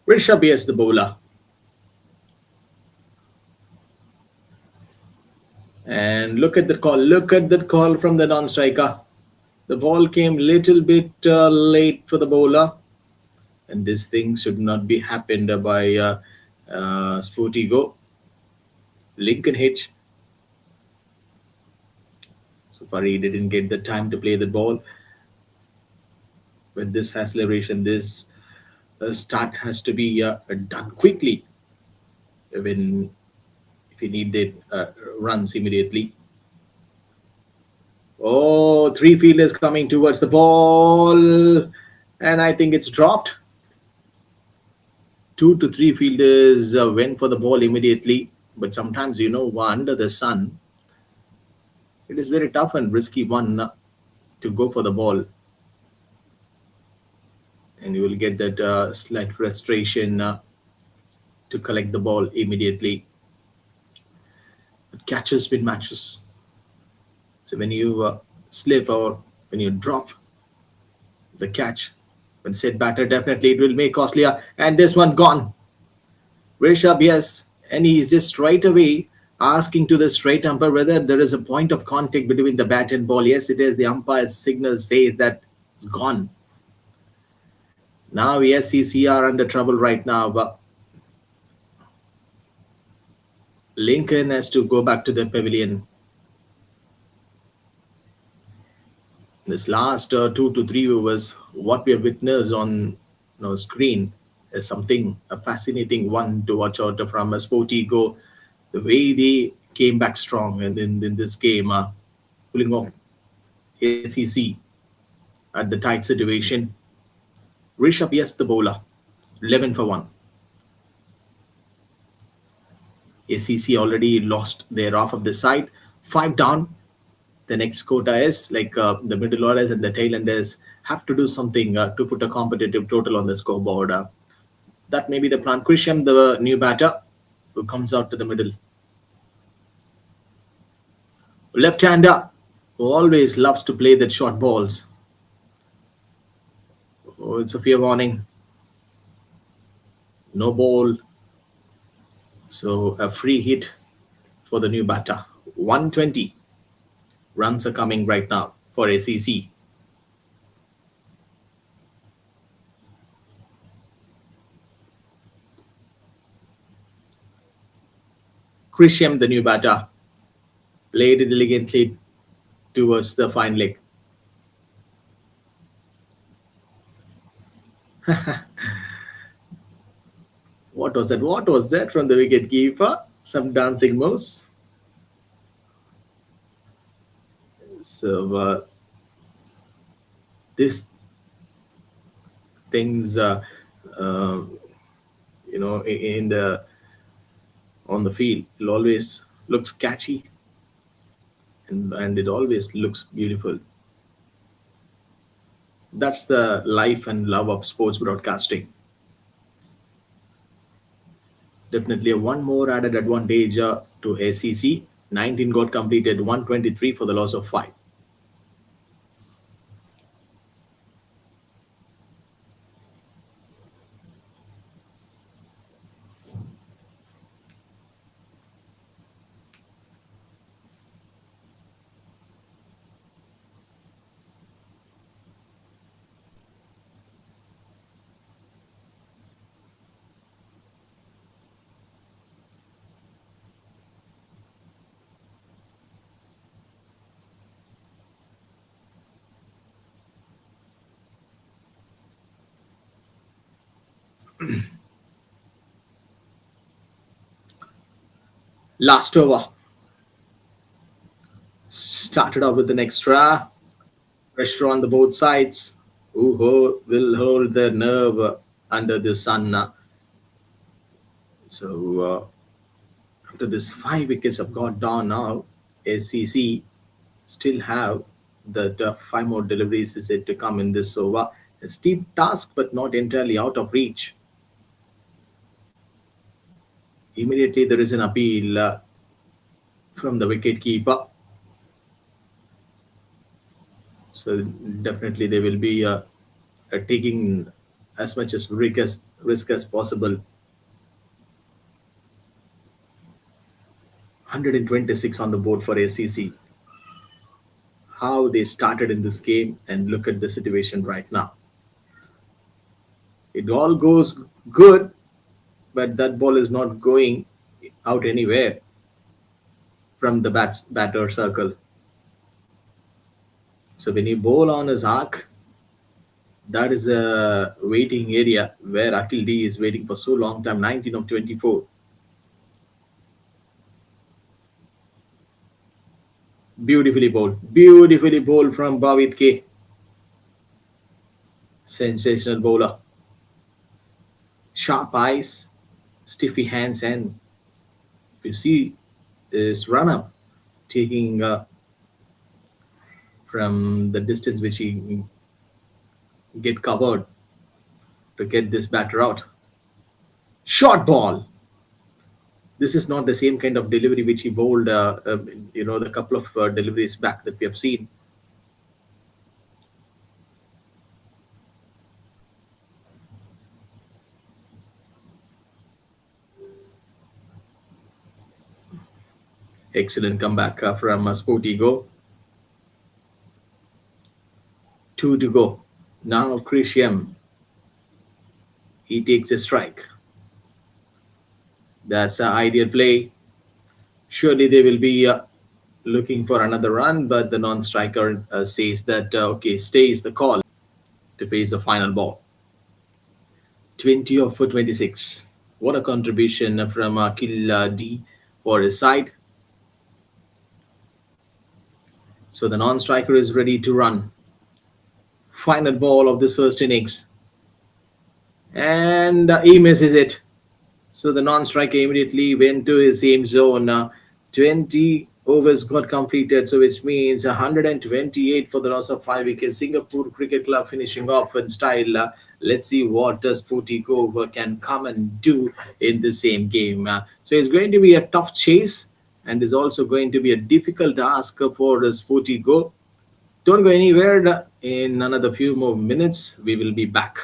Rishabh is the bowler. And look at the call. Look at that call from the non-striker. The ball came little bit late for the bowler. And this thing should not be happened by SportyGo. Lincoln H. So far he didn't get the time to play the ball. With this acceleration, this start has to be done quickly. When if you need the runs immediately. Oh, three fielders coming towards the ball, and I think it's dropped. 2 to 3 fielders went for the ball immediately, but sometimes under the sun, it is very tough and risky one to go for the ball, and you will get that slight frustration to collect the ball immediately. But catches win matches. So when you slip or when you drop the catch, when set batter, definitely it will make costlier. And this one gone. Rishabh, yes, and he's just straight away asking to the straight umpire whether there is a point of contact between the bat and ball. Yes, it is. The umpire's signal says that it's gone. Now SCC are under trouble right now, but Lincoln has to go back to the pavilion. This last 2 to 3 overs, what we have witnessed on screen is something a fascinating one to watch out from a SportyGo. The way they came back strong, and in this game, pulling off SCC at the tight situation. Rishabh, yes, the bowler, 11 for 1. SCC already lost their half of the side, 5 down. The next quota is like the middle orders and the tail enders have to do something to put a competitive total on the scoreboard. That may be the plan. Krisham, the new batter, who comes out to the middle. Left-hander, who always loves to play the short balls. Oh, it's a fair warning. No ball. So a free hit for the new batter. 120 runs are coming right now for SCC. Krisham, the new batter, played it elegantly towards the fine leg. What was that? What was that from the wicket keeper? Some dancing moves. So these things, uh, in the on the field, it always looks catchy, and it always looks beautiful. That's the life and love of sports broadcasting. Definitely one more added advantage to SCC. 19 got completed, 123 for the loss of 5. Last over. Started off with an extra. Pressure on the both sides. Will hold their nerve under the sun. So after this 5 wickets have got down now, SCC still have that 5 more deliveries is yet to come in this over. A steep task, but not entirely out of reach. Immediately there is an appeal from the wicket keeper. So definitely they will be taking as much as risk as possible. 126 on the board for SCC. How they started in this game, and look at the situation right now. It all goes good, but that ball is not going out anywhere from the batter circle. So when you bowl on his arc, that is a waiting area where Akil D is waiting for so long time. 19 of 24. Beautifully bowled from Bhavit K. Sensational bowler. Sharp eyes, stiffy hands, and if you see this run up taking from the distance which he get covered to get this batter out. Short ball. This is not the same kind of delivery which he bowled, the couple of deliveries back that we have seen. Excellent comeback from SportyGo. 2 to go. Now Christian, he takes a strike. That's an ideal play. Surely they will be looking for another run, but the non-striker says that okay, stays the call to face the final ball. 20 of 26. What a contribution from Akil D for his side. So the non-striker is ready to run. Final ball of this first innings. And he misses it. So the non-striker immediately went to his same zone. 20 overs got completed, so which means 128 for the loss of 5 wickets. Singapore Cricket Club finishing off in style. Let's see what does SportyGo can come and do in the same game. So it's going to be a tough chase, and is also going to be a difficult task for SportyGo. Don't go anywhere. In another few more minutes, we will be back.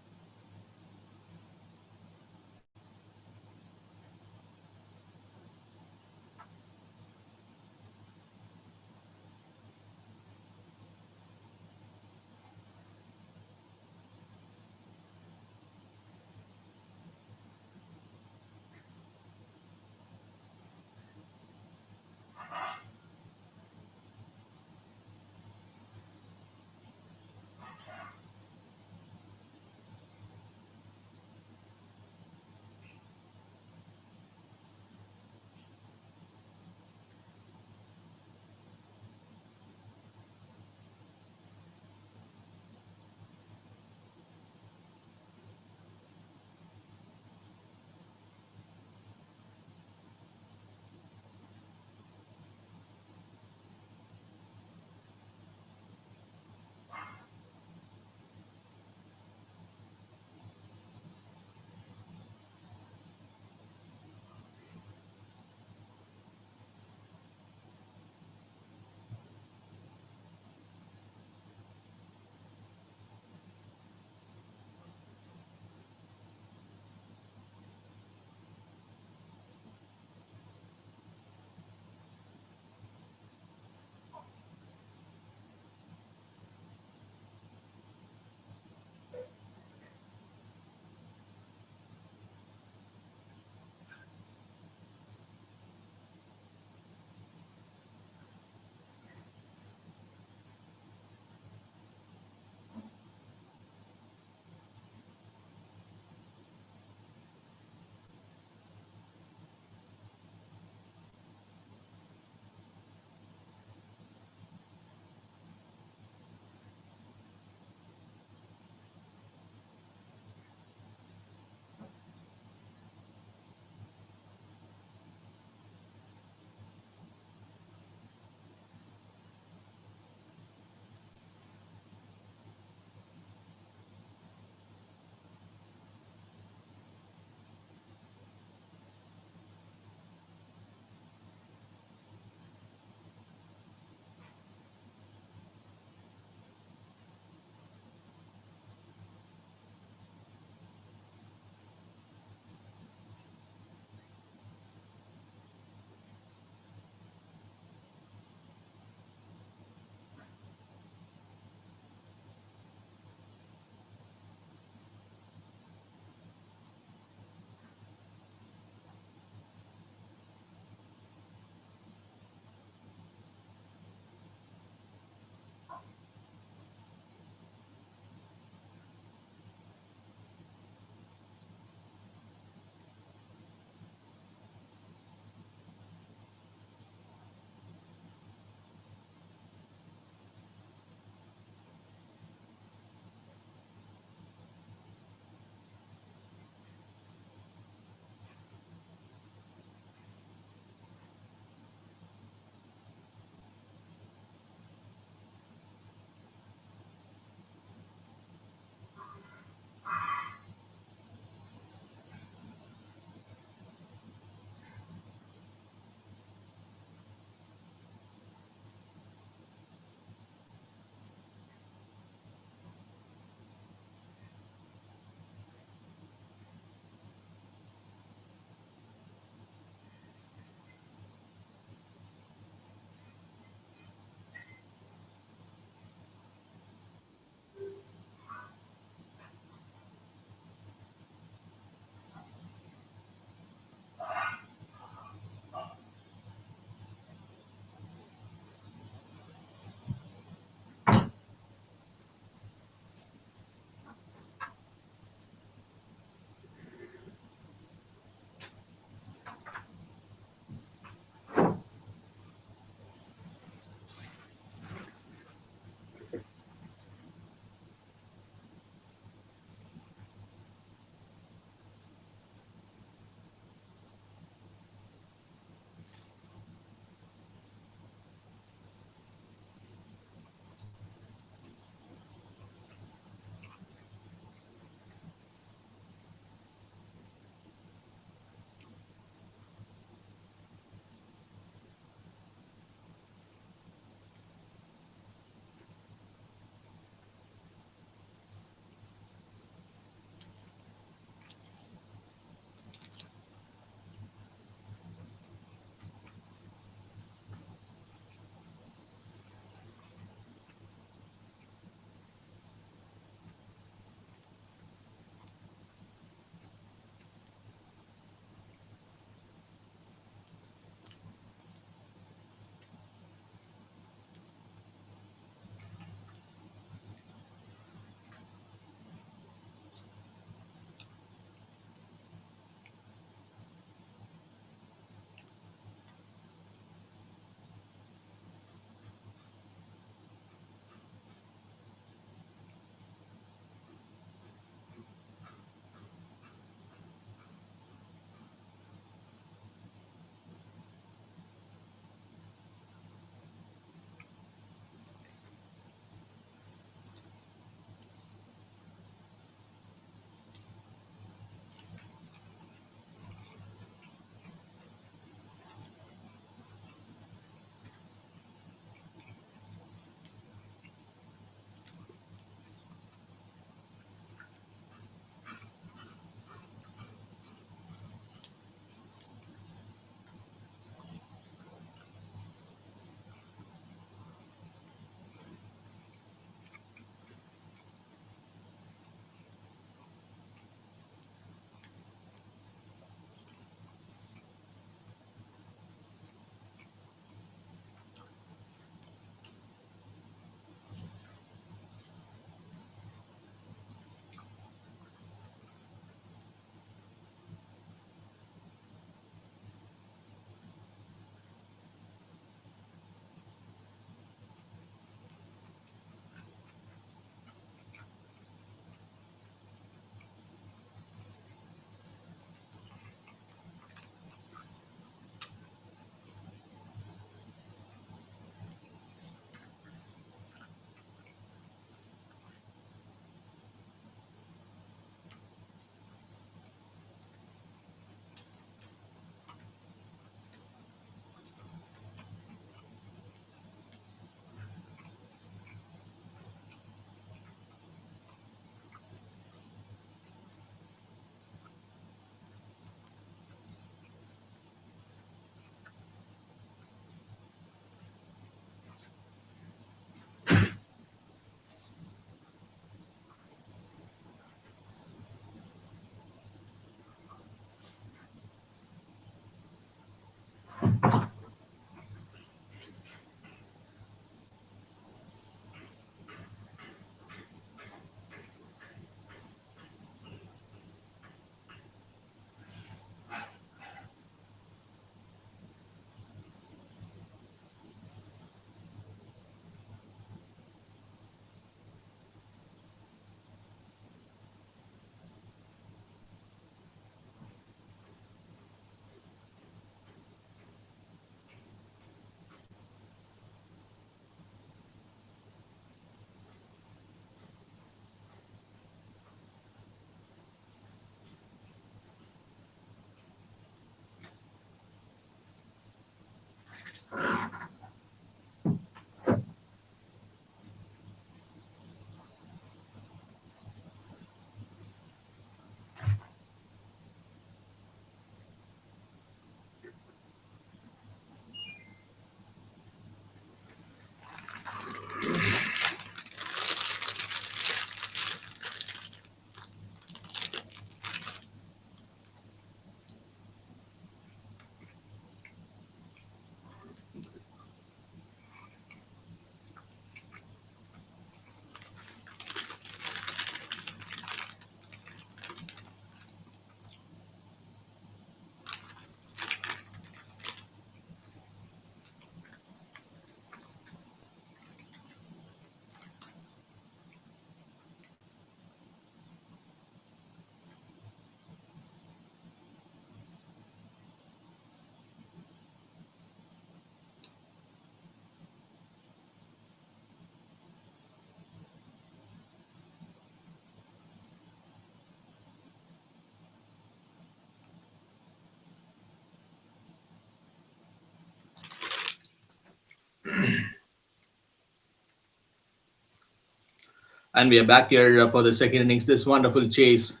And we are back here for the second innings. This wonderful chase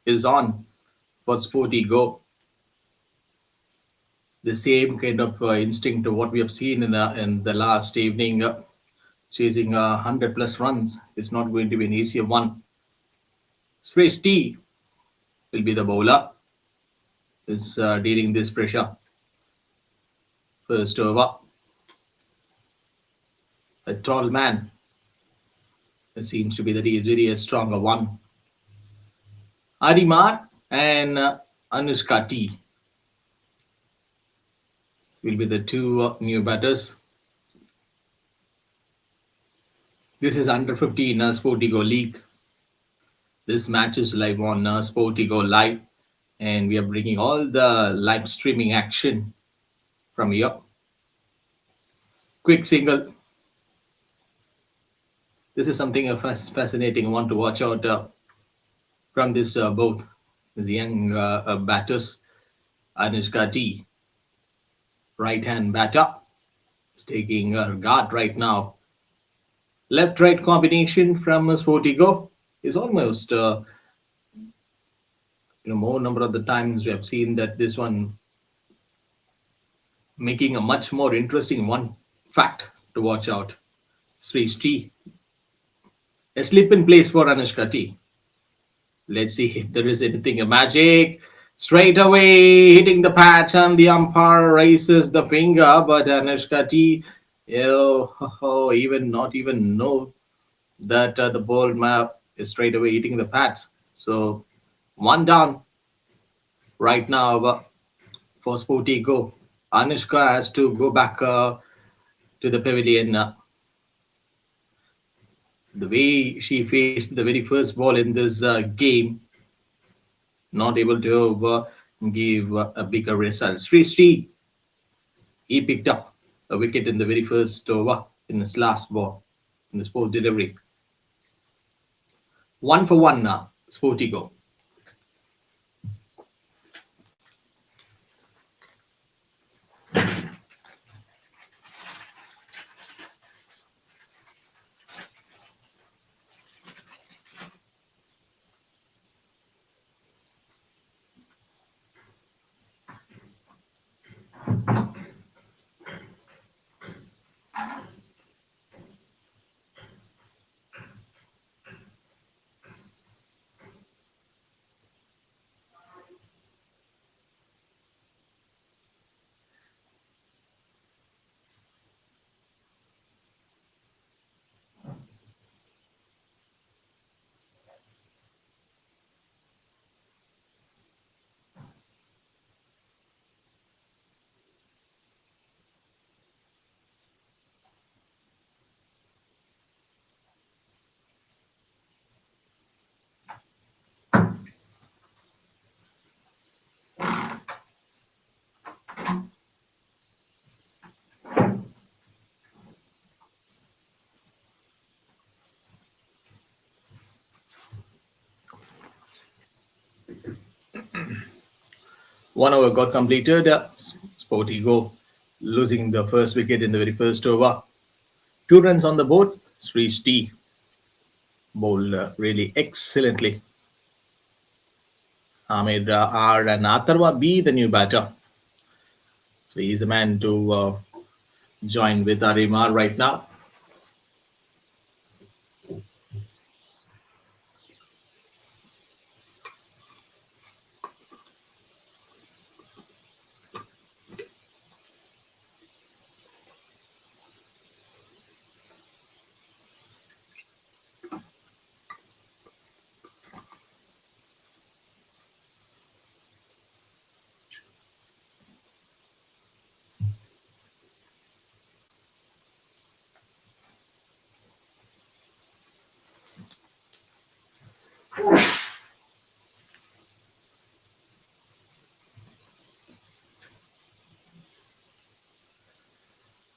is on for SportyGo. The same kind of instinct to what we have seen in the last evening, chasing 100 plus runs is not going to be an easier one. Suresh T will be the bowler. Is dealing this pressure. First over, a tall man. It seems to be that he is very a stronger one. Arimar and Anushka T will be the two new batters. This is under 15 SportyGo League. This match is live on SportyGo Live, and we are bringing all the live streaming action from here. Quick single. This is something fascinating one to watch out from this both the young batters. Anushka T, right hand batter, is taking her guard right now. Left right combination from SportyGo is almost more number of the times we have seen that this one making a much more interesting one fact to watch out. Sri Sri, a slip in place for Anushka T. Let's see if there is anything a magic. Straight away hitting the patch and the umpire raises the finger, but Anushka T, even not even know that the ball map is straight away hitting the patch. So one down right now for SportyGo. Anushka has to go back to the pavilion. The way she faced the very first ball in this game, not able to give a bigger result. Sri Sri, he picked up a wicket in the very first over in his last ball in the sport delivery. 1 for 1 now, SportyGo. One over got completed. SportyGo losing the first wicket in the very first over. 2 runs on the board. Sri T bowled really excellently. Ahmed R and Atharva B, the new batter. So he's a man to join with Arimar right now.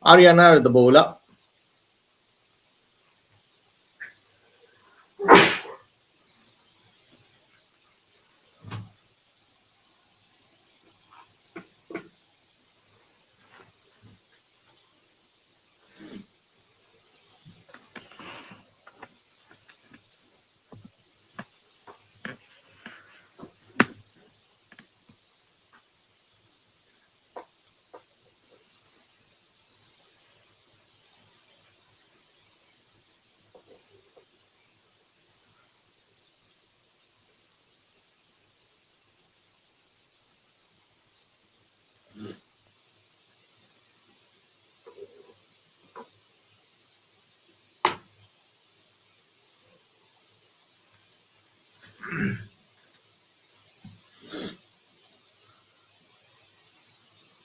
Ariana, the bowler.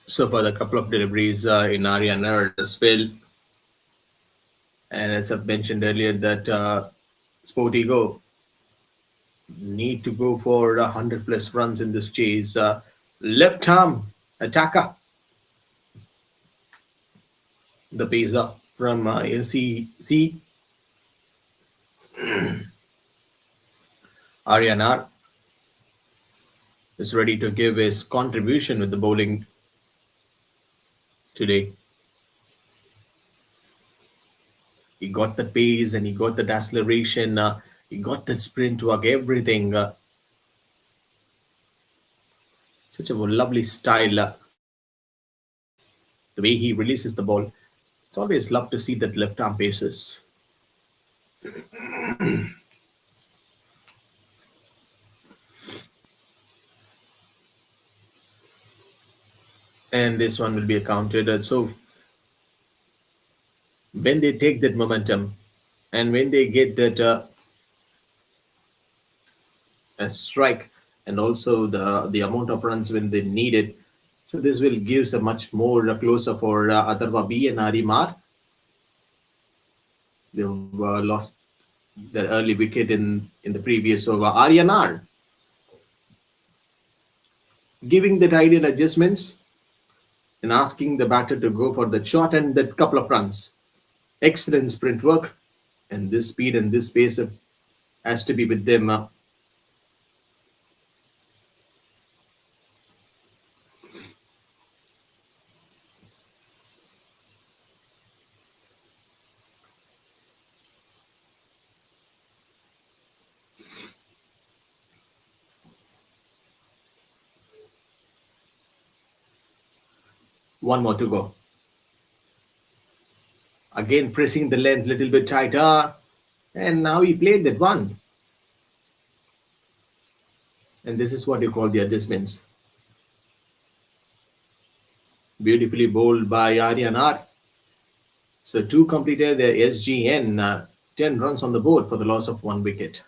So for the couple of deliveries in Ariana as well. And as I've mentioned earlier, that SportyGo need to go for 100 plus runs in this chase. Left arm attacker, the pacer from SCC, Ariana is ready to give his contribution with the bowling today. He got the pace and he got the acceleration. He got the sprint work, everything. Such a lovely style. The way he releases the ball. It's always love to see that left arm paces. And this one will be accounted. So when they take that momentum and when they get that a strike and also the amount of runs when they need it, so this will give a much more closer for Atharva B and Arimar. They've lost their early wicket in the previous over. Aryanar giving that ideal adjustments and asking the batter to go for the shot and that couple of runs. Excellent sprint work, and this speed and this pace has to be with them. One more to go. Again, pressing the length a little bit tighter, and now he played that one. And this is what you call the adjustments. Beautifully bowled by Aryanar. So two completed the SGN, 10 runs on the board for the loss of 1 wicket.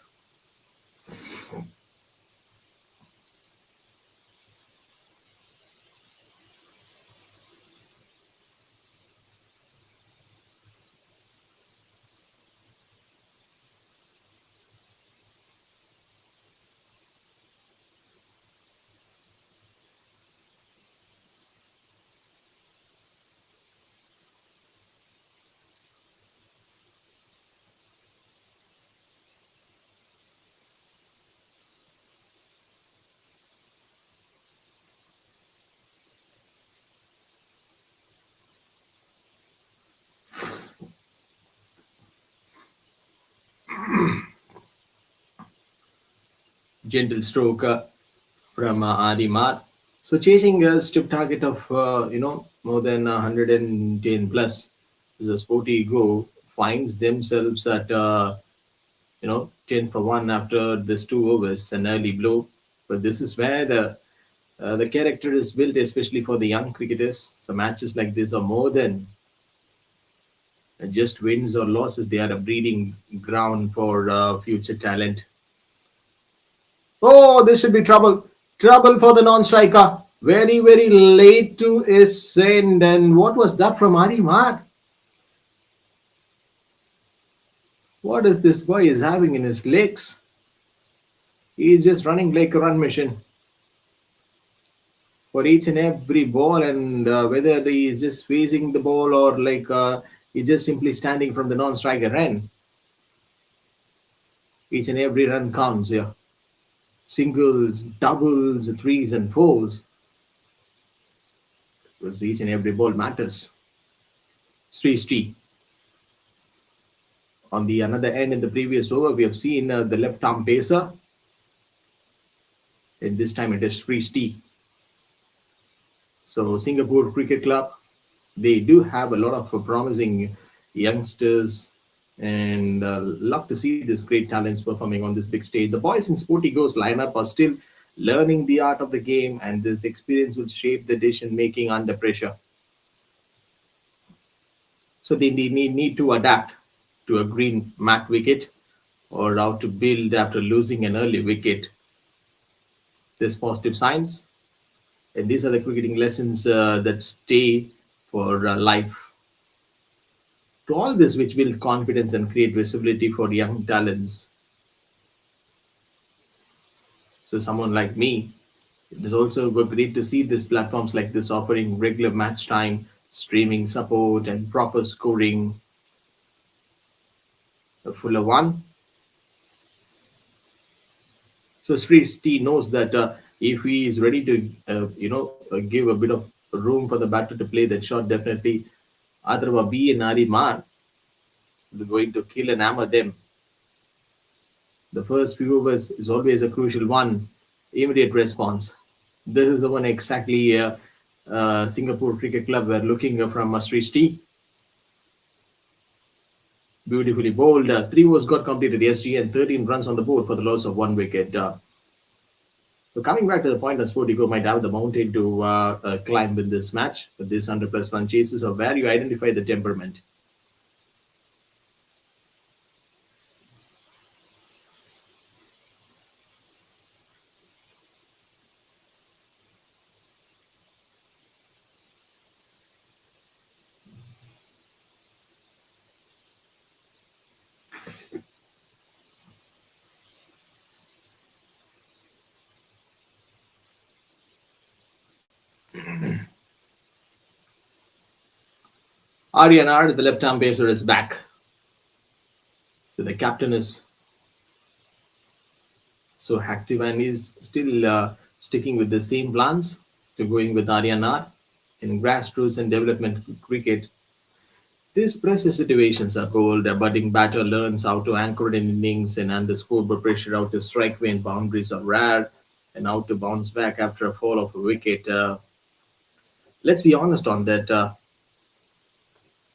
Gentle stroke from Adimar. So chasing a stiff target of more than 110 plus, the Sporty Go finds themselves at 10 for 1 after this 2 overs, an early blow. But this is where the character is built, especially for the young cricketers. So matches like this are more than just wins or losses. They are a breeding ground for future talent. Oh, this should be trouble. Trouble for the non-striker. Very, very late to his end. And what was that from Arimar? What is this boy is having in his legs? He's just running like a run machine for each and every ball, and whether he is just facing the ball or he's just simply standing from the non-striker end. Each and every run counts here. Singles, doubles, threes, and fours. Because each and every ball matters. Street. On the another end in the previous over, we have seen the left arm pacer. And this time it is Street. So Singapore Cricket Club, they do have a lot of promising youngsters, and love to see these great talents performing on this big stage. The boys in SportyGo's lineup are still learning the art of the game, and this experience will shape the decision making under pressure. So they need to adapt to a green mat wicket or how to build after losing an early wicket. There's positive signs, and these are the cricketing lessons that stay for life. To all this, which build confidence and create visibility for young talents. So, someone like me, it is also great to see these platforms like this offering regular match time, streaming support, and proper scoring. A fuller one. So Sri knows that if he is ready to, give a bit of room for the batter to play that shot, definitely Adrava B and Ari Mar are going to kill and hammer them. The first few overs is always a crucial one. Immediate response. This is the one exactly Singapore Cricket Club were looking from Sri. Beautifully bowled. 3 overs got completed. SG and 13 runs on the board for the loss of 1 wicket. So coming back to the point that SportyGo might have the mountain to climb in this match, but this 100+ run chases are where you identify the temperament. Aryanar, the left arm pacer, is back. So the captain is so active and is still sticking with the same plans to going with Aryanar in grassroots and development cricket. These pressure situations are gold. A budding batter learns how to anchor in innings and under scoreboard pressure, how to strike when boundaries are rare, and how to bounce back after a fall of a wicket. Let's be honest on that.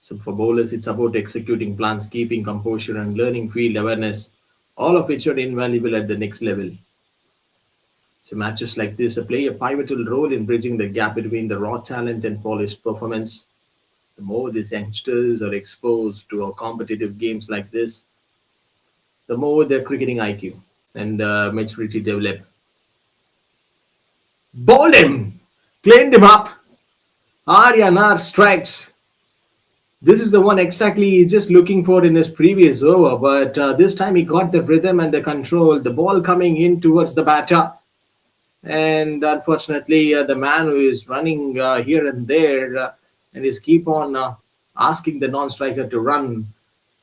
So for bowlers, it's about executing plans, keeping composure, and learning field awareness, all of which are invaluable at the next level. So matches like this play a pivotal role in bridging the gap between the raw talent and polished performance. The more these youngsters are exposed to competitive games like this, the more their cricketing IQ and maturity develop. Bowled him! Cleaned him up! Aryanar strikes. This is the one exactly he's just looking for in his previous over, but this time he got the rhythm and the control. The ball coming in towards the batter. And unfortunately, the man who is running here and there and is keep on asking the non-striker to run.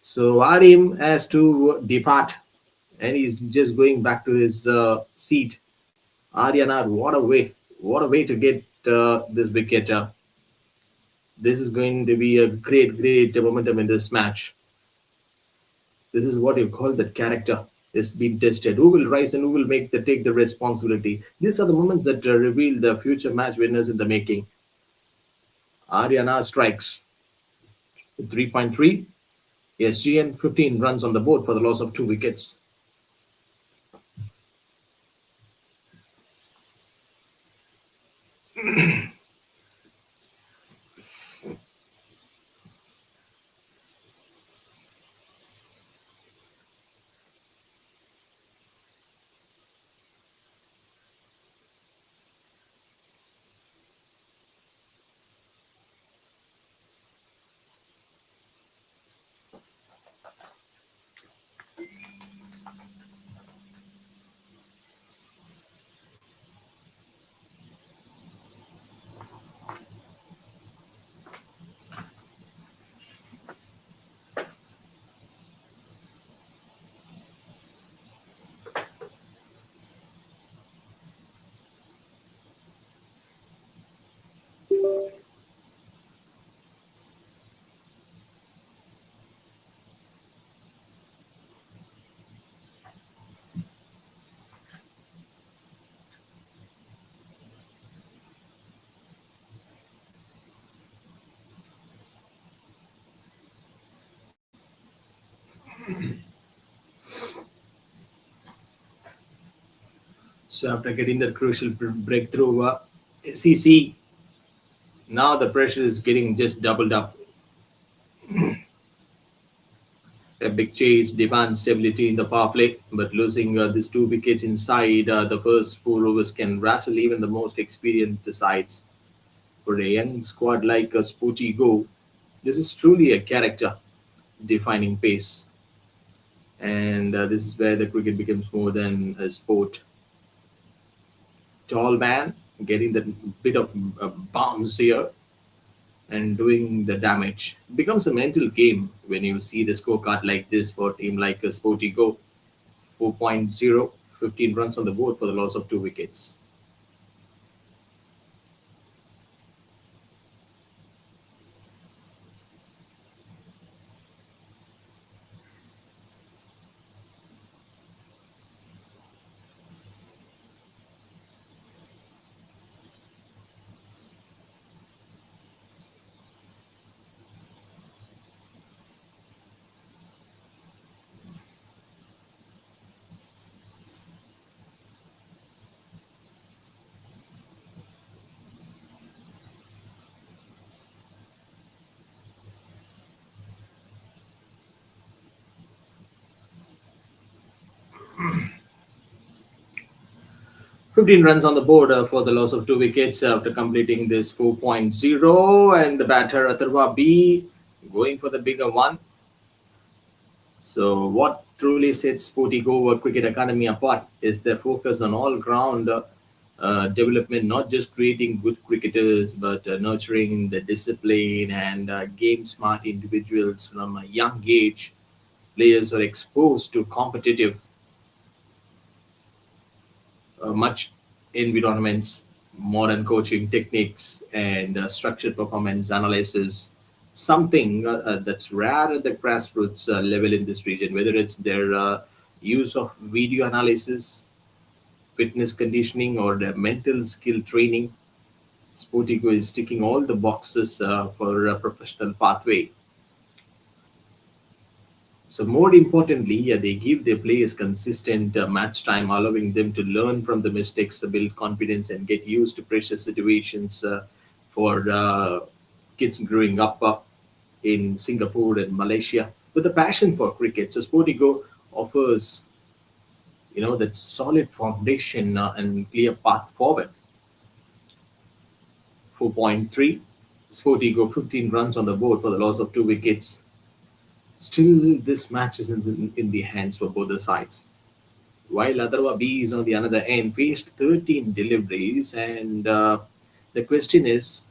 So Arim has to depart and he's just going back to his seat. Aryanar, what a way to get this wicket. This is going to be a great momentum in this match. This is what you call that character. is being tested. Who will rise and who will take the responsibility? These are the moments that reveal the future match winners in the making. Ariana strikes 3.3. SGN 15 runs on the board for the loss of 2 wickets. So after getting that crucial breakthrough, SCC, now the pressure is getting just doubled up. A big chase demands stability in the power play, but losing these 2 wickets inside the first 4 overs can rattle even the most experienced sides. For a young squad like SportyGo, this is truly a character defining pace. And this is where the cricket becomes more than a sport. Tall man getting that bit of bounce here and doing the damage. It becomes a mental game when you see the scorecard like this for a team like a SportyGo. 4.0, 15 runs on the board for the loss of 2 wickets. 15 runs on the board for the loss of 2 wickets after completing this 4.0, and the batter Atharva B going for the bigger one. So, what truly sets SportyGo Cricket Academy apart is their focus on all round development, not just creating good cricketers, but nurturing the discipline and game smart individuals from a young age. Players are exposed to competitive, much environments, modern coaching techniques, and structured performance analysis. Something that's rare at the grassroots level in this region, whether it's their use of video analysis, fitness conditioning, or their mental skill training. Sportico is ticking all the boxes for a professional pathway. So more importantly, yeah, they give their players consistent match time, allowing them to learn from the mistakes, build confidence, and get used to pressure situations for kids growing up in Singapore and Malaysia with a passion for cricket. So Sportigo offers, that solid foundation and clear path forward. 4.3, Sportigo 15 runs on the board for the loss of 2 wickets. Still, this match is in the hands for both the sides. While Atharva B is on the other end, faced 13 deliveries, and the question is,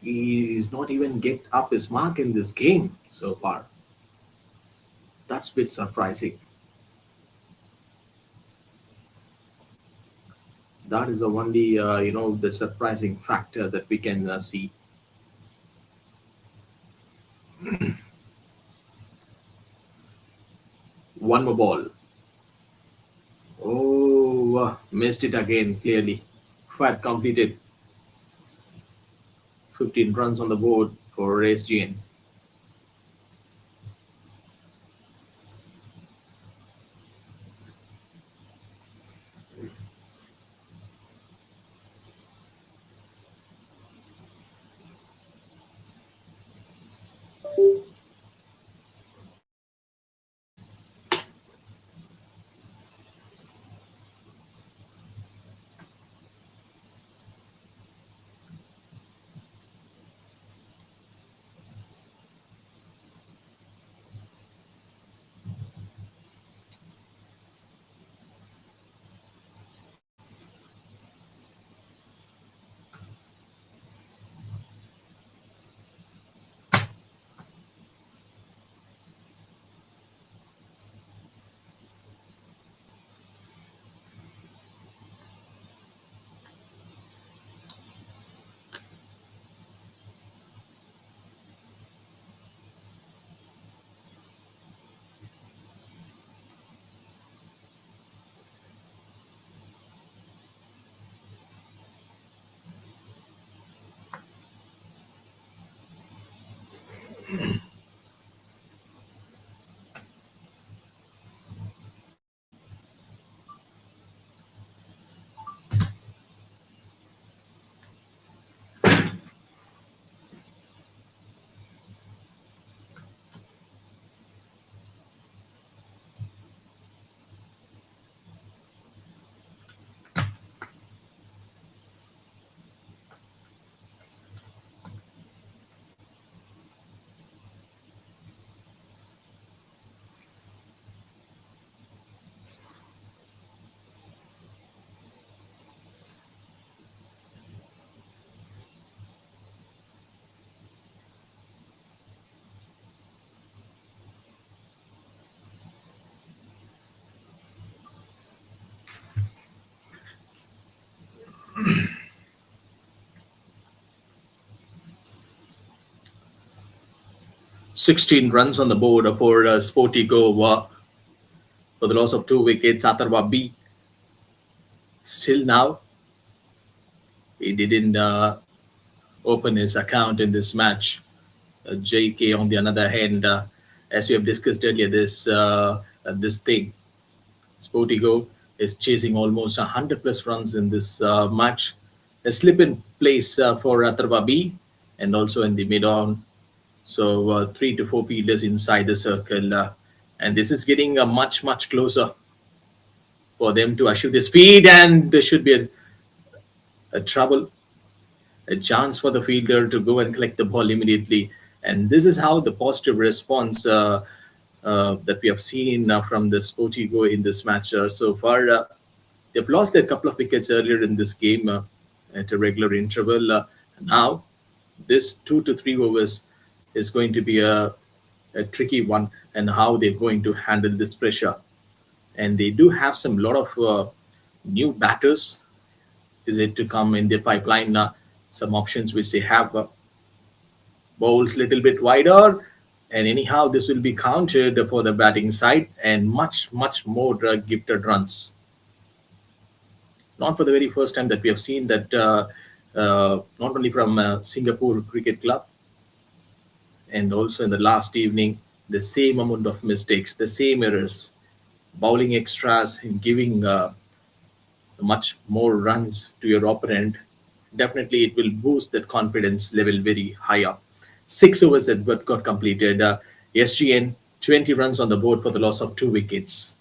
he is not even get up his mark in this game so far. That's a bit surprising. That is the only, the surprising factor that we can see. One more ball. Oh, missed it again clearly. Fat completed. 15 runs on the board for SGN. Sixteen runs on the board for SportyGo for the loss of 2 wickets. Atharva B. Still now, he didn't open his account in this match. JK, on the other hand, as we have discussed earlier, this thing, SportyGo is chasing almost 100 plus runs in this match. A slip in place for Atharva B and also in the mid on. So 3 to 4 fielders inside the circle. And this is getting much closer for them to achieve this feed. And there should be a trouble, a chance for the fielder to go and collect the ball immediately. And this is how the positive response that we have seen from the SportyGo in this match so far. They've lost a couple of wickets earlier in this game at a regular interval. Now, this 2 to 3 overs is going to be a tricky one, and how they're going to handle this pressure. And they do have some lot of new batters is it to come in the pipeline. Some options which they have bowls little bit wider, and anyhow this will be counted for the batting side and much more gifted runs. Not for the very first time that we have seen that not only from Singapore Cricket Club, and also in the last evening, the same amount of mistakes, the same errors, bowling extras and giving much more runs to your opponent. Definitely, it will boost that confidence level very high up. 6 overs that got completed. SGN 20 runs on the board for the loss of 2 wickets.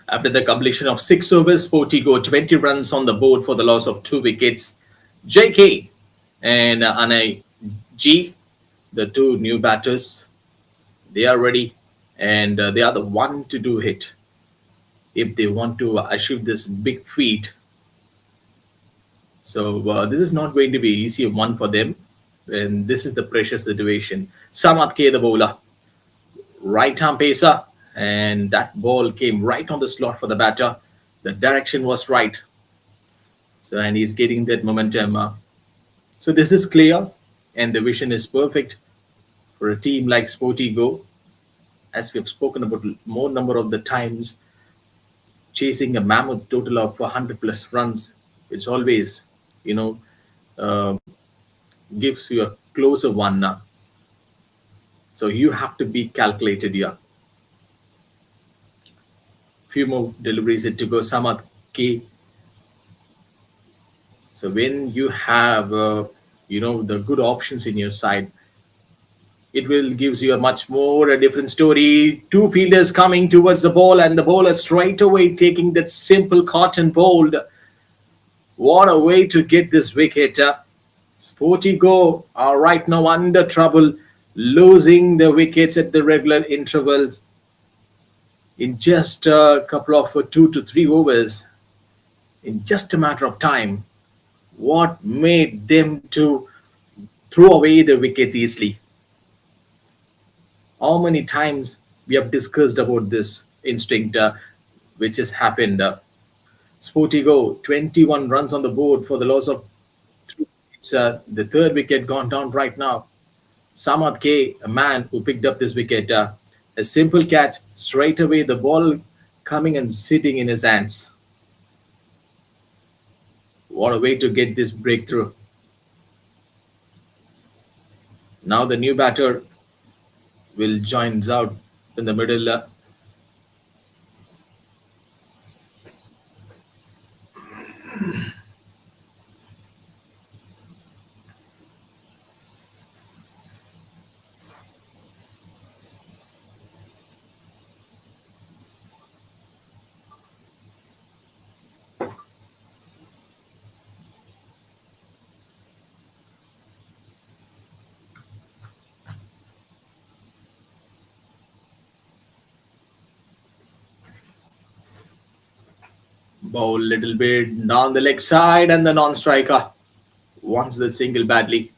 After the completion of 6 overs, SportyGo 20 runs on the board for the loss of 2 wickets. JK and Anai G, the two new batters, they are ready and they are the one to do it if they want to achieve this big feat. So this is not going to be easy one for them, and this is the pressure situation. Samat K, the bowler, right arm pacer, and that ball came right on the slot for the batter. The direction was right, so and he's getting that momentum. So this is clear, and the vision is perfect for a team like SportyGo, as we have spoken about more number of the times. Chasing a mammoth total of 100 plus runs, it's always, you know, uh, gives you a closer one now. So you have to be calculated here. Few more deliveries yet to go. Samat K. So when you have, the good options in your side, it will gives you a much more a different story. Two fielders coming towards the ball, and the bowler straight away taking that simple cotton bold. What a way to get this wicket. Sporty Go are right now under trouble, losing the wickets at the regular intervals in just a couple of 2 to 3 overs, in just a matter of time. What made them to throw away the wickets easily? How many times we have discussed about this instinct which has happened? Sportigo, 21 runs on the board for the loss of three. It's the third wicket gone down right now. Samad K, a man who picked up this wicket, a simple catch, straight away the ball coming and sitting in his hands. What a way to get this breakthrough. Now the new batter will join out in the middle. Bowl little bit down the leg side, and the non-striker wants the single badly.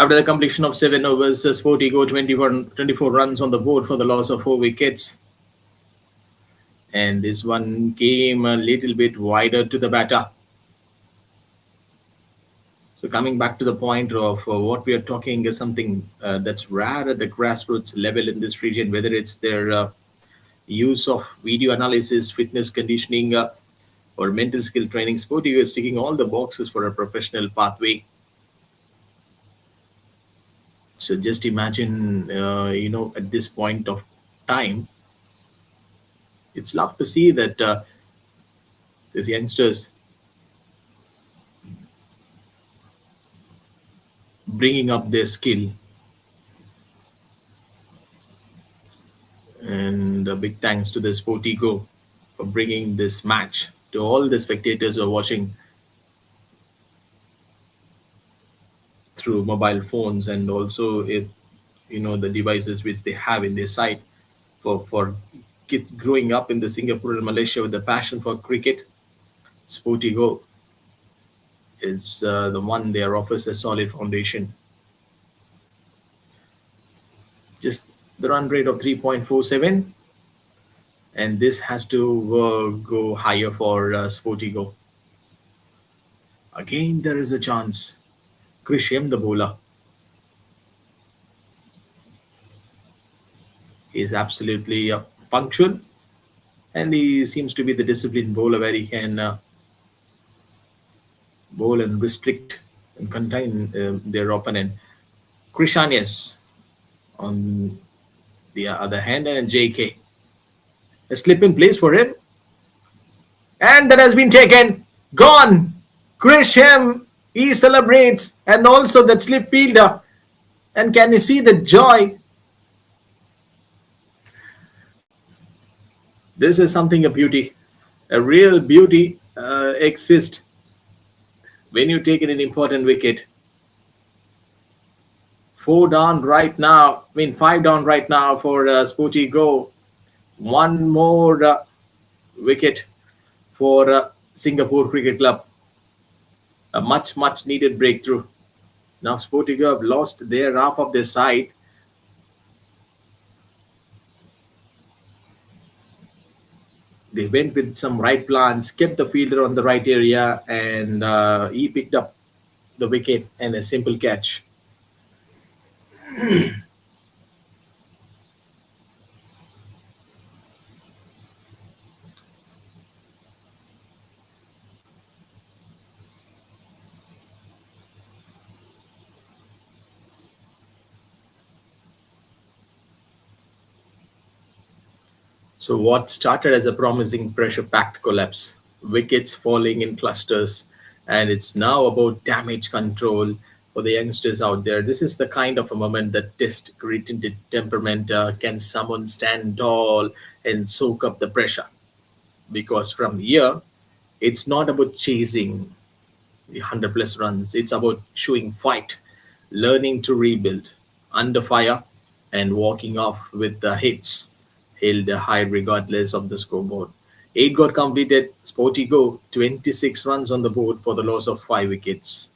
After the completion of 7 overs, SportyGo 24 runs on the board for the loss of 4 wickets. And this one came a little bit wider to the batter. So coming back to the point of what we are talking is something that's rare at the grassroots level in this region, whether it's their use of video analysis, fitness conditioning, or mental skill training. SportyGo is ticking all the boxes for a professional pathway. So just imagine, at this point of time, it's love to see that these youngsters bringing up their skill. And a big thanks to the SportyGo for bringing this match to all the spectators who are watching through mobile phones, and also the devices which they have in their side for kids growing up in the Singapore and Malaysia with the passion for cricket. SportyGo is the one there offers a solid foundation. Just the run rate of 3.47, and this has to go higher for SportyGo. Again, there is a chance. Krishim, the bowler, is absolutely punctual, and he seems to be the disciplined bowler where he can bowl and restrict and contain their opponent. Krishanias, on the other hand, and JK. A slip in place for him, and that has been taken. Gone. Grisham, he celebrates, and also that slip fielder. And can you see the joy? This is something a beauty. A real beauty exists when you take in an important wicket. 4 down right now. I mean, 5 down right now for SportyGo. One more wicket for Singapore Cricket Club. A much needed breakthrough. Now SportyGo have lost their half of their side. They went with some right plans, kept the fielder on the right area, and he picked up the wicket and a simple catch. So what started as a promising pressure-packed collapse, wickets falling in clusters, and it's now about damage control for the youngsters out there. This is the kind of a moment that tests grit and temperament. Can someone stand tall and soak up the pressure? Because from here, it's not about chasing the 100 plus runs. It's about showing fight, learning to rebuild under fire, and walking off with the hits held high regardless of the scoreboard. 8 got completed. SportyGo 26 runs on the board for the loss of 5 wickets.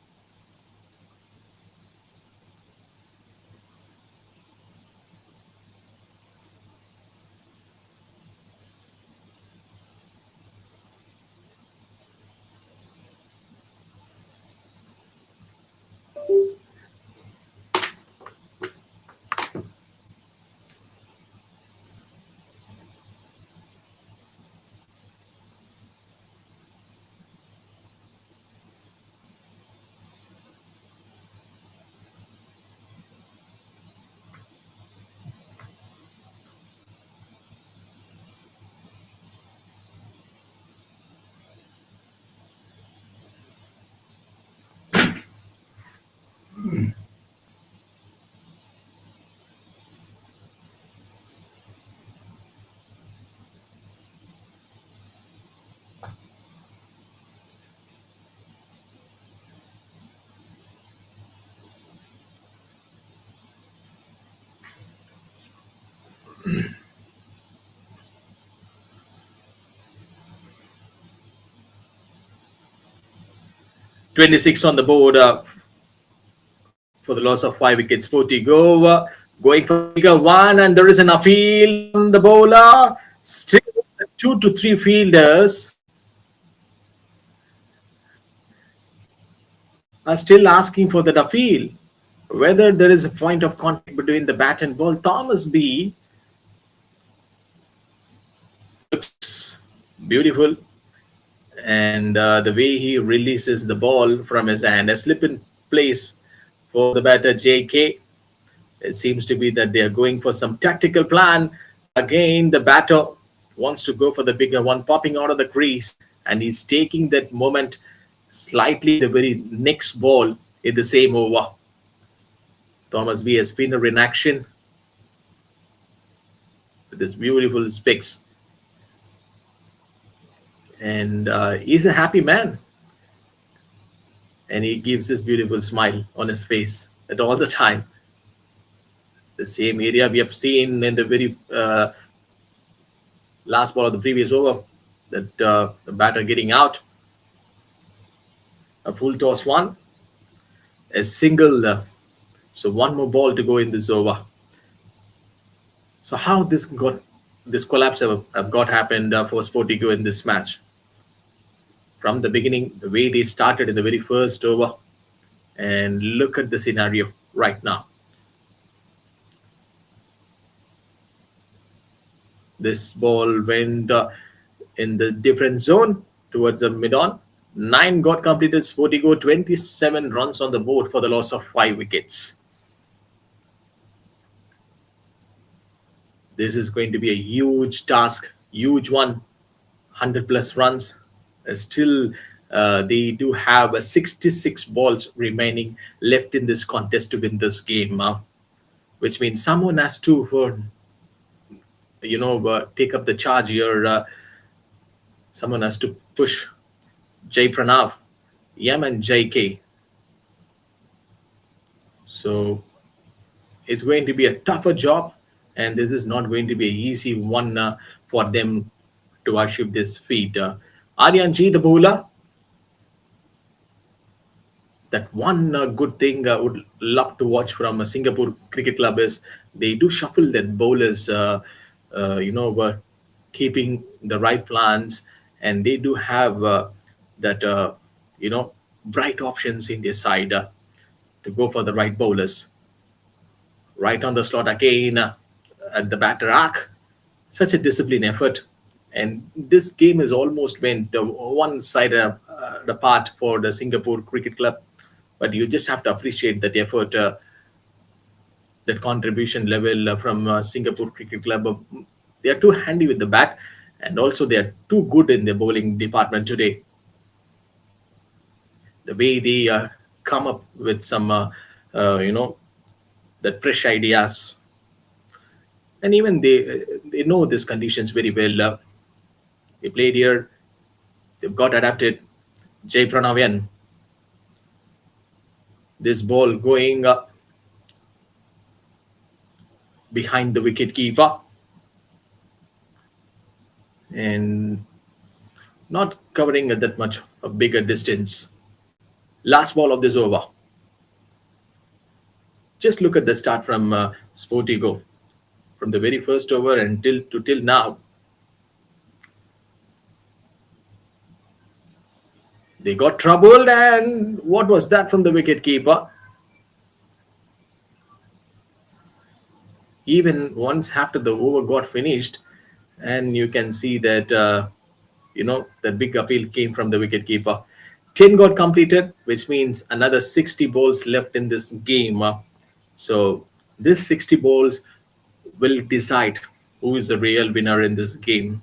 Twenty-six on the board for the loss of 5 wickets. SportyGo going for the bigger one, and there is an appeal from the bowler. Still, 2 to 3 fielders are still asking for that appeal. Whether there is a point of contact between the bat and ball, Thomas B looks beautiful, and the way he releases the ball from his hand, a slip in place for the batter JK. It seems to be that they are going for some tactical plan. Again, the batter wants to go for the bigger one, popping out of the crease, and he's taking that moment slightly the very next ball in the same over. Thomas B, a spinner in action with this beautiful specs, and he's a happy man, and he gives this beautiful smile on his face at all the time. The same area we have seen in the very last ball of the previous over, that the batter getting out. A full toss one, a single. So one more ball to go in this over. So how this collapse have got happened for SportyGo in this match? From the beginning, the way they started in the very first over, and look at the scenario right now. This ball went in the different zone towards the mid-on. 9 got completed. SportyGo 27 runs on the board for the loss of 5 wickets. This is going to be a huge task, huge one. 100 plus runs. Still, they do have 66 balls remaining left in this contest to win this game, which means someone has to, take up the charge here. Someone has to push Jay Pranav, Yam, and JK. So it's going to be a tougher job, and this is not going to be an easy one for them to achieve this feat. Aryan G, the bowler, that one good thing I would love to watch from a Singapore Cricket Club is they do shuffle their bowlers, keeping the right plans, and they do have that, bright options in their side to go for the right bowlers. Right on the slot again at the batter arc. Such a disciplined effort. And this game is almost went one side apart for the Singapore Cricket Club. But you just have to appreciate that effort, that contribution level from Singapore Cricket Club. They are too handy with the bat, and also they are too good in the bowling department today. The way they come up with some, that fresh ideas, and even they know these conditions very well. They played here, they've got adapted. Jay Pranavian, this ball going behind the wicket keeper, and not covering that much a bigger distance. Last ball of this over. Just look at the start from SportyGo, from the very first over until till now. They got troubled, and what was that from the wicket keeper? Even once after the over got finished, and you can see that the big appeal came from the wicket keeper. 10 got completed, which means another 60 balls left in this game. So this 60 balls will decide who is the real winner in this game.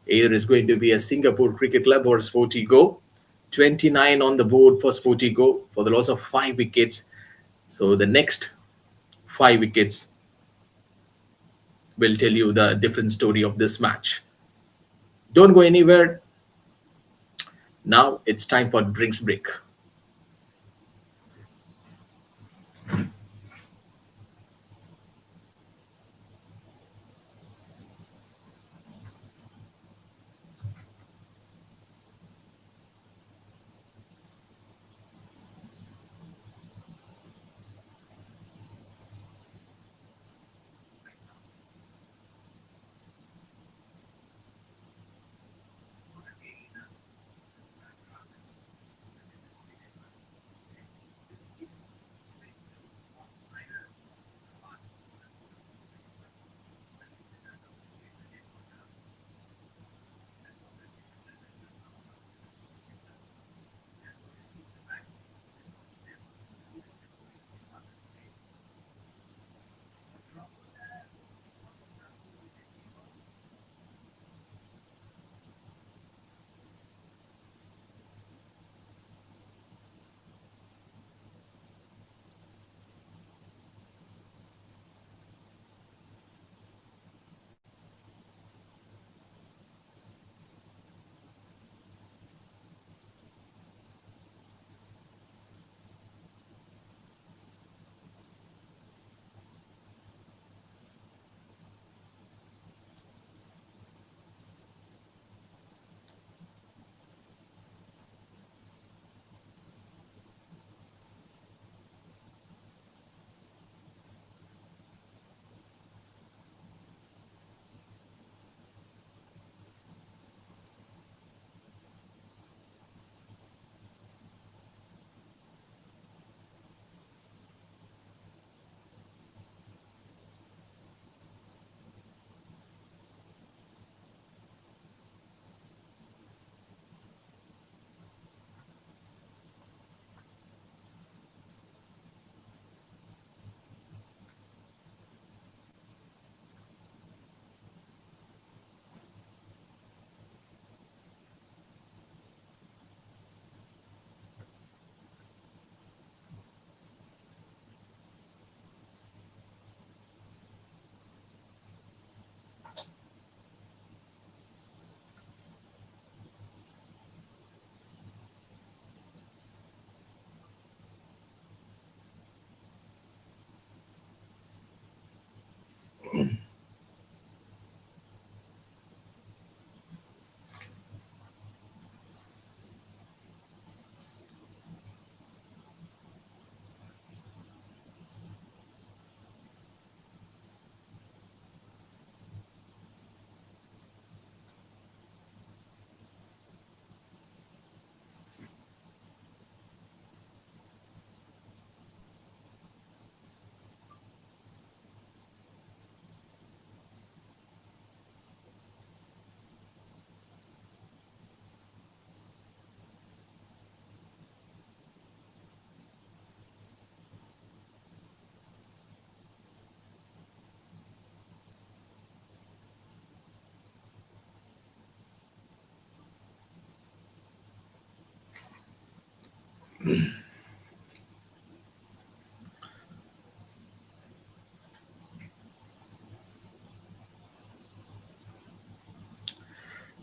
Either it's going to be a Singapore Cricket Club or SportyGo. 29 on the board for SportyGo for the loss of 5 wickets. So the next 5 wickets will tell you the different story of this match. Don't go anywhere. Now it's time for drinks break.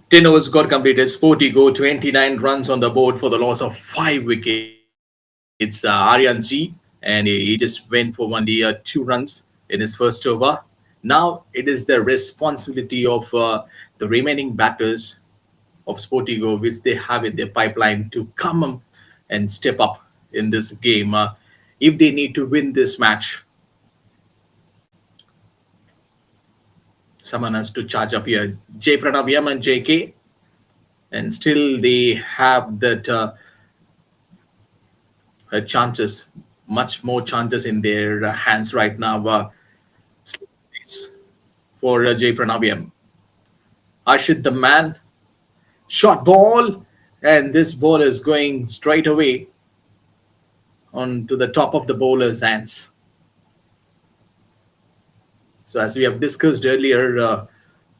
10 overs got completed. SportyGo 29 runs on the board for the loss of 5 wickets. Aryan G, and he just went for only 2 runs in his first over. Now it is the responsibility of the remaining batters of SportyGo, which they have in their pipeline, to come and step up in this game. If they need to win this match, someone has to charge up here. J Pranavyam and JK, and still they have that chances, much more chances in their hands right now. For J Pranavyam, Arshid the man, short ball, and this ball is going straight away onto the top of the bowler's hands. So as we have discussed earlier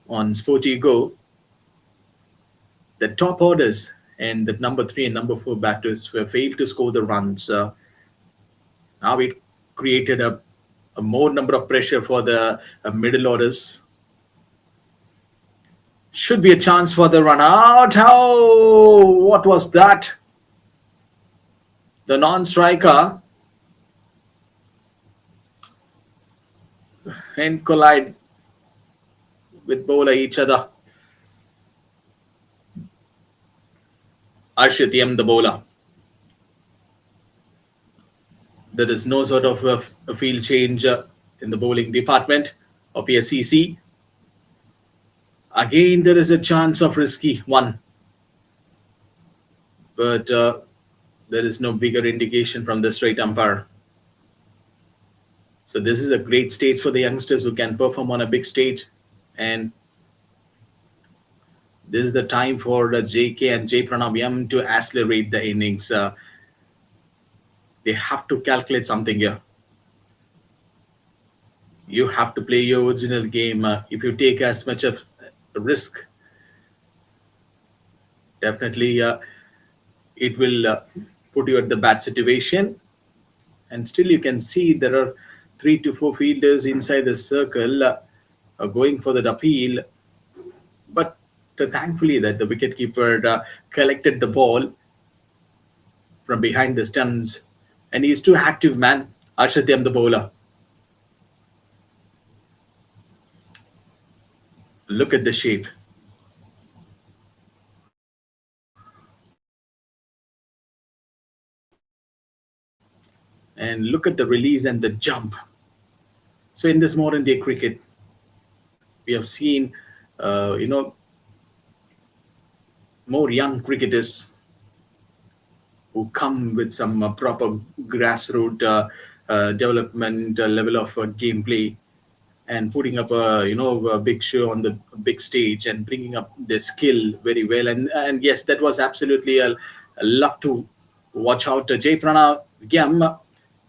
on Sporty Go, the top orders and the number 3 and number 4 batters were failed to score the runs. Now it created a more number of pressure for the middle orders. Should be a chance for the run out. How? What was that? The non-striker and collide with bowler each other. Arshit M, the bowler. There is no sort of a field change in the bowling department of SCC. Again, there is a chance of risky one, but there is no bigger indication from the straight umpire. So this is a great stage for the youngsters who can perform on a big stage, and this is the time for JK and J Pranavyam to accelerate the innings. They have to calculate something here. You have to play your original game. If you take as much of a risk, definitely it will put you at the bad situation. And still you can see there are 3 to 4 fielders inside the circle going for the appeal. But thankfully that the wicketkeeper collected the ball from behind the stumps, and he's too active, man. Arshatyam, the bowler. Look at the shape. And look at the release and the jump. So in this modern day cricket, we have seen, more young cricketers who come with some proper grassroots development level of gameplay, and putting up a big show on the big stage and bringing up their skill very well. And yes, that was absolutely a love to watch out. Jay Pranavyam,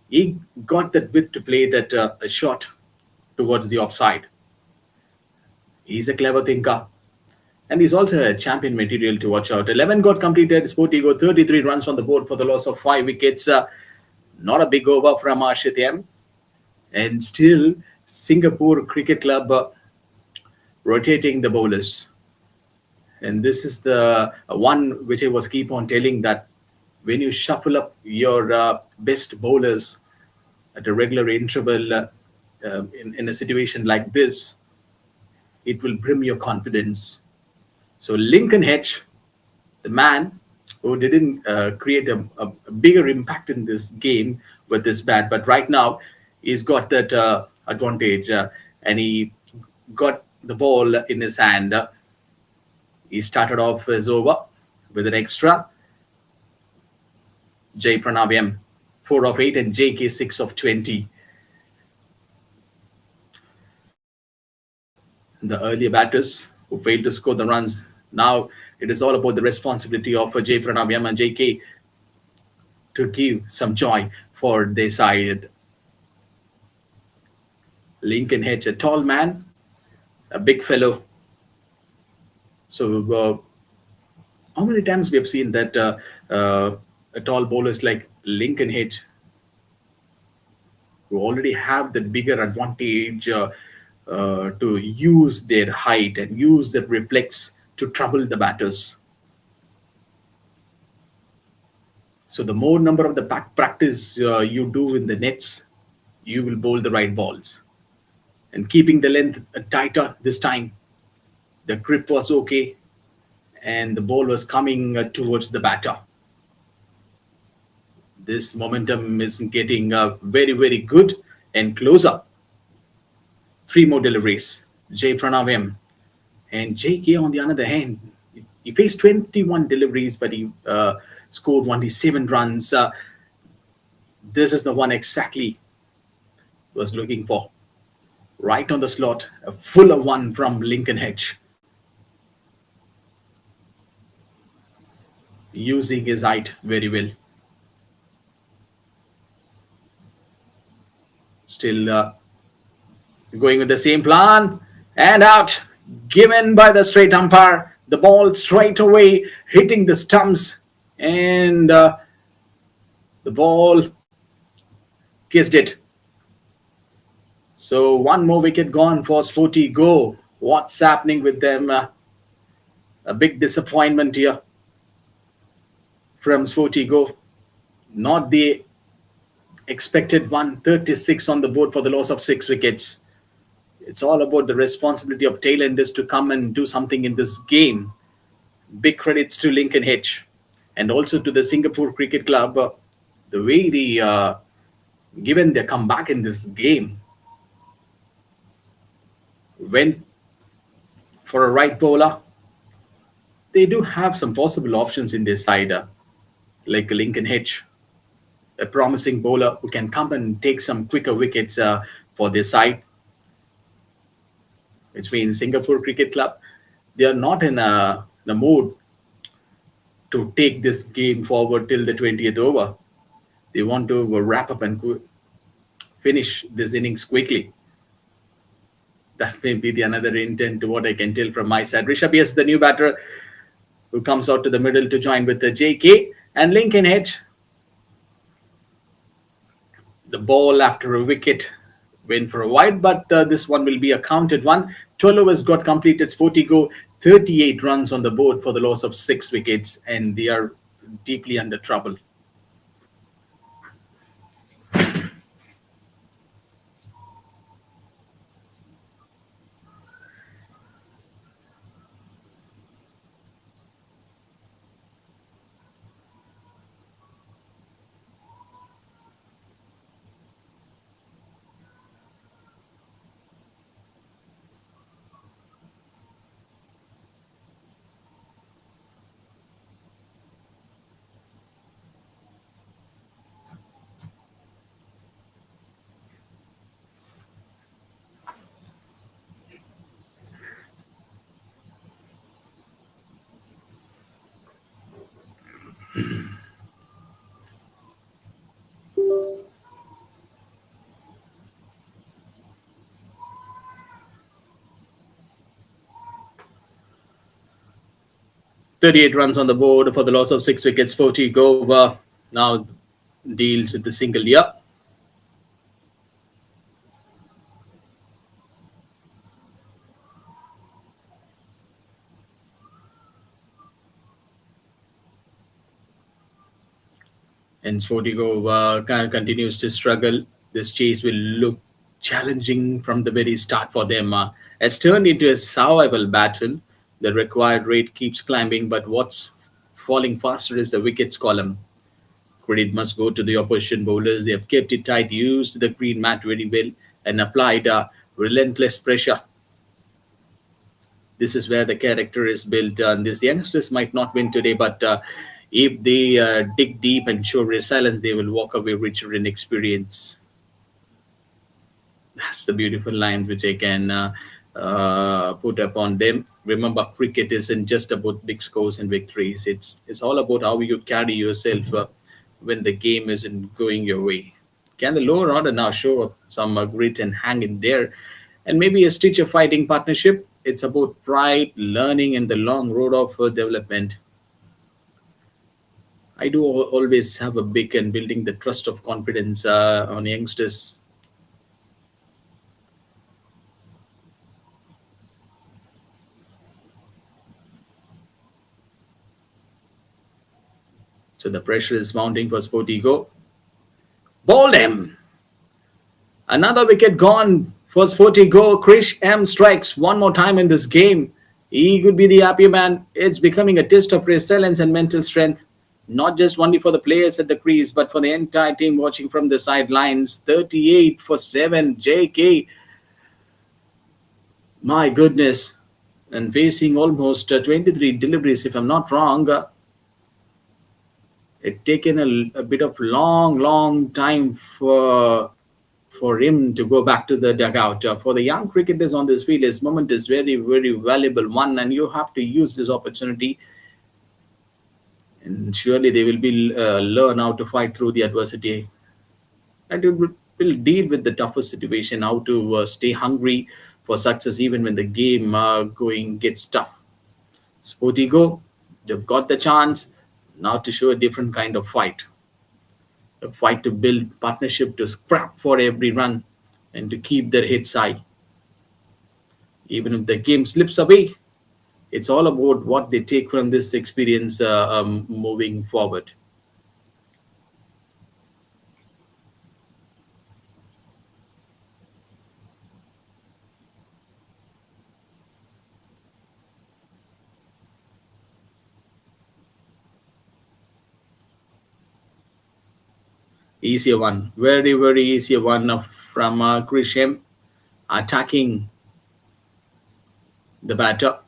he got that width to play that shot towards the offside. He's a clever thinker. And he's also a champion material to watch out. 11 got completed. SportyGo 33 runs on the board for the loss of 5 wickets. Not a big over from Arshit M. And still, Singapore Cricket Club rotating the bowlers. And this is the one which I was keep on telling, that when you shuffle up your best bowlers at a regular interval in a situation like this, it will brim your confidence. So Lincoln Hedge, the man who didn't create a bigger impact in this game with this bat, but right now he's got that advantage, and he got the ball in his hand. He started off his over with an extra. Jay Pranavyam 4 of 8 and JK 6 of 20. The earlier batters who failed to score the runs. Now it is all about the responsibility of J Pranavyam and JK to give some joy for their side. Lincoln Hedge, a tall man, a big fellow. So how many times we have seen that tall bowlers like Lincoln Hedge, who already have the bigger advantage to use their height and use their reflex to trouble the batters. So the more number of the practice you do in the nets, you will bowl the right balls. And keeping the length tighter this time, the grip was okay, and the ball was coming towards the batter. This momentum is getting very, very good and closer. Three more deliveries. Jay Pranav M. And JK, on the other hand, he faced 21 deliveries, but he scored 27 runs. This is the one exactly he was looking for. Right on the slot, a fuller one from Lincoln Hedge. Using his height very well. Still going with the same plan, and out, given by the straight umpire. The ball straight away hitting the stumps, and the ball kissed it. So one more wicket gone for SportyGo. What's happening with them? A big disappointment here from SportyGo. Not the expected 136 on the board for the loss of 6 wickets. It's all about the responsibility of tailenders to come and do something in this game. Big credits to Lincoln Hedge and also to the Singapore Cricket Club. The way they given their comeback in this game, went for a right bowler. They do have some possible options in their side, like Lincoln Hedge, a promising bowler who can come and take some quicker wickets for their side. Which means Singapore Cricket Club, they are not in a mood to take this game forward till the 20th over. They want to wrap up and finish this innings quickly. That may be the another intent to what I can tell from my side. Rishabh, yes, the new batter who comes out to the middle to join with the JK. And Lincoln Hedge, the ball after a wicket went for a wide, but this one will be a counted one. 12 overs got completed. SportyGo 38 runs on the board for the loss of 6 wickets, and they are deeply under trouble. "38 runs on the board for the loss of 6 wickets. SportyGo now deals with the single year. And SportyGo continues to struggle. This chase will look challenging from the very start for them. It's turned into a survival battle. The required rate keeps climbing, but what's falling faster is the wickets column. Credit must go to the opposition bowlers. They have kept it tight, used the green mat very well, and applied relentless pressure. This is where the character is built. These youngsters might not win today, but if they dig deep and show resilience, they will walk away richer in experience. That's the beautiful line which I can put upon them. Remember, cricket isn't just about big scores and victories. It's all about how you carry yourself when the game isn't going your way. Can the lower order now show some grit and hang in there? And maybe a stitch of fighting partnership? It's about pride, learning, and the long road of development. I do always have a big and building the trust of confidence on youngsters. So the pressure is mounting for SportyGo. Bowled him. Another wicket gone for SportyGo. Krish M strikes one more time in this game. He could be the happy man. It's becoming a test of resilience and mental strength, not just only for the players at the crease, but for the entire team watching from the sidelines. 38 for 7. JK, my goodness. And facing almost 23 deliveries, if I'm not wrong. It taken a bit of long time for him to go back to the dugout. For the young cricketers on this field, his moment is very valuable one, and you have to use this opportunity. And surely they will be learn how to fight through the adversity, and it will deal with the toughest situation, how to stay hungry for success even when the game going gets tough. SportyGo, they've got the chance now to show a different kind of fight. A fight to build partnership, to scrap for every run, and to keep their heads high. Even if the game slips away, it's all about what they take from this experience moving forward. Easier one, very easier one from Grisham attacking the batter.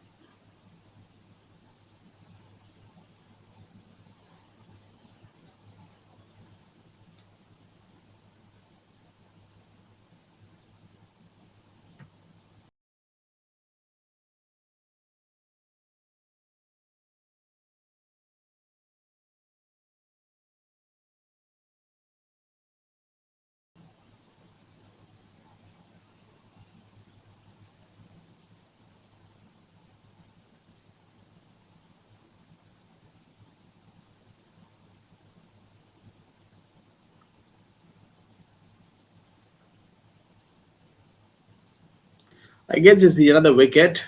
I guess it's the another wicket.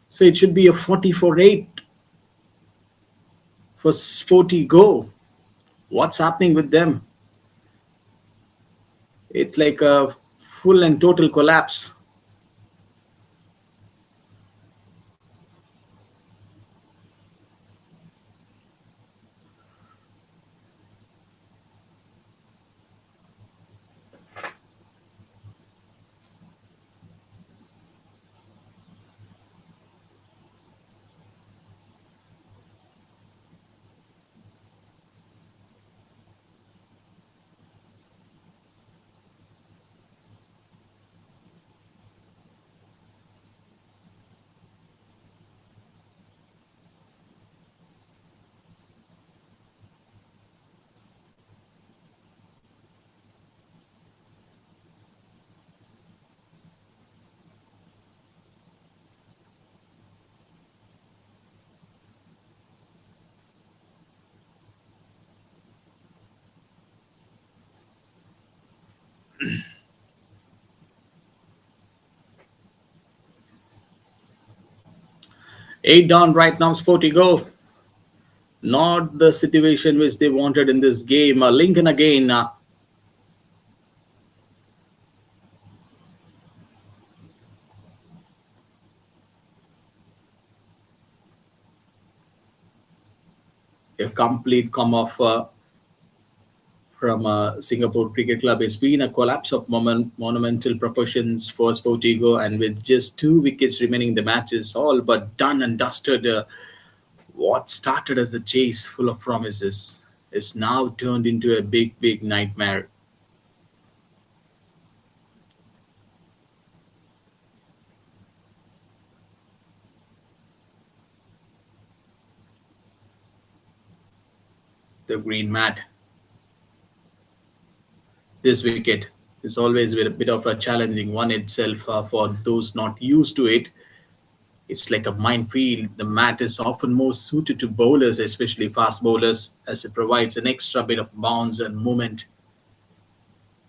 So it should be a 44-8 for SportyGo. What's happening with them? It's like a full and total collapse. Eight down right now, SportyGo. Not the situation which they wanted in this game. Lincoln again. A complete come off from Singapore Cricket Club. It's been a collapse of monumental proportions for SportyGo, and with just 2 wickets remaining, the match is all but done and dusted. What started as a chase full of promises is now turned into a big nightmare. The green mat. This wicket is always a bit of a challenging one itself for those not used to it. It's like a minefield. The mat is often more suited to bowlers, especially fast bowlers, as it provides an extra bit of bounce and movement.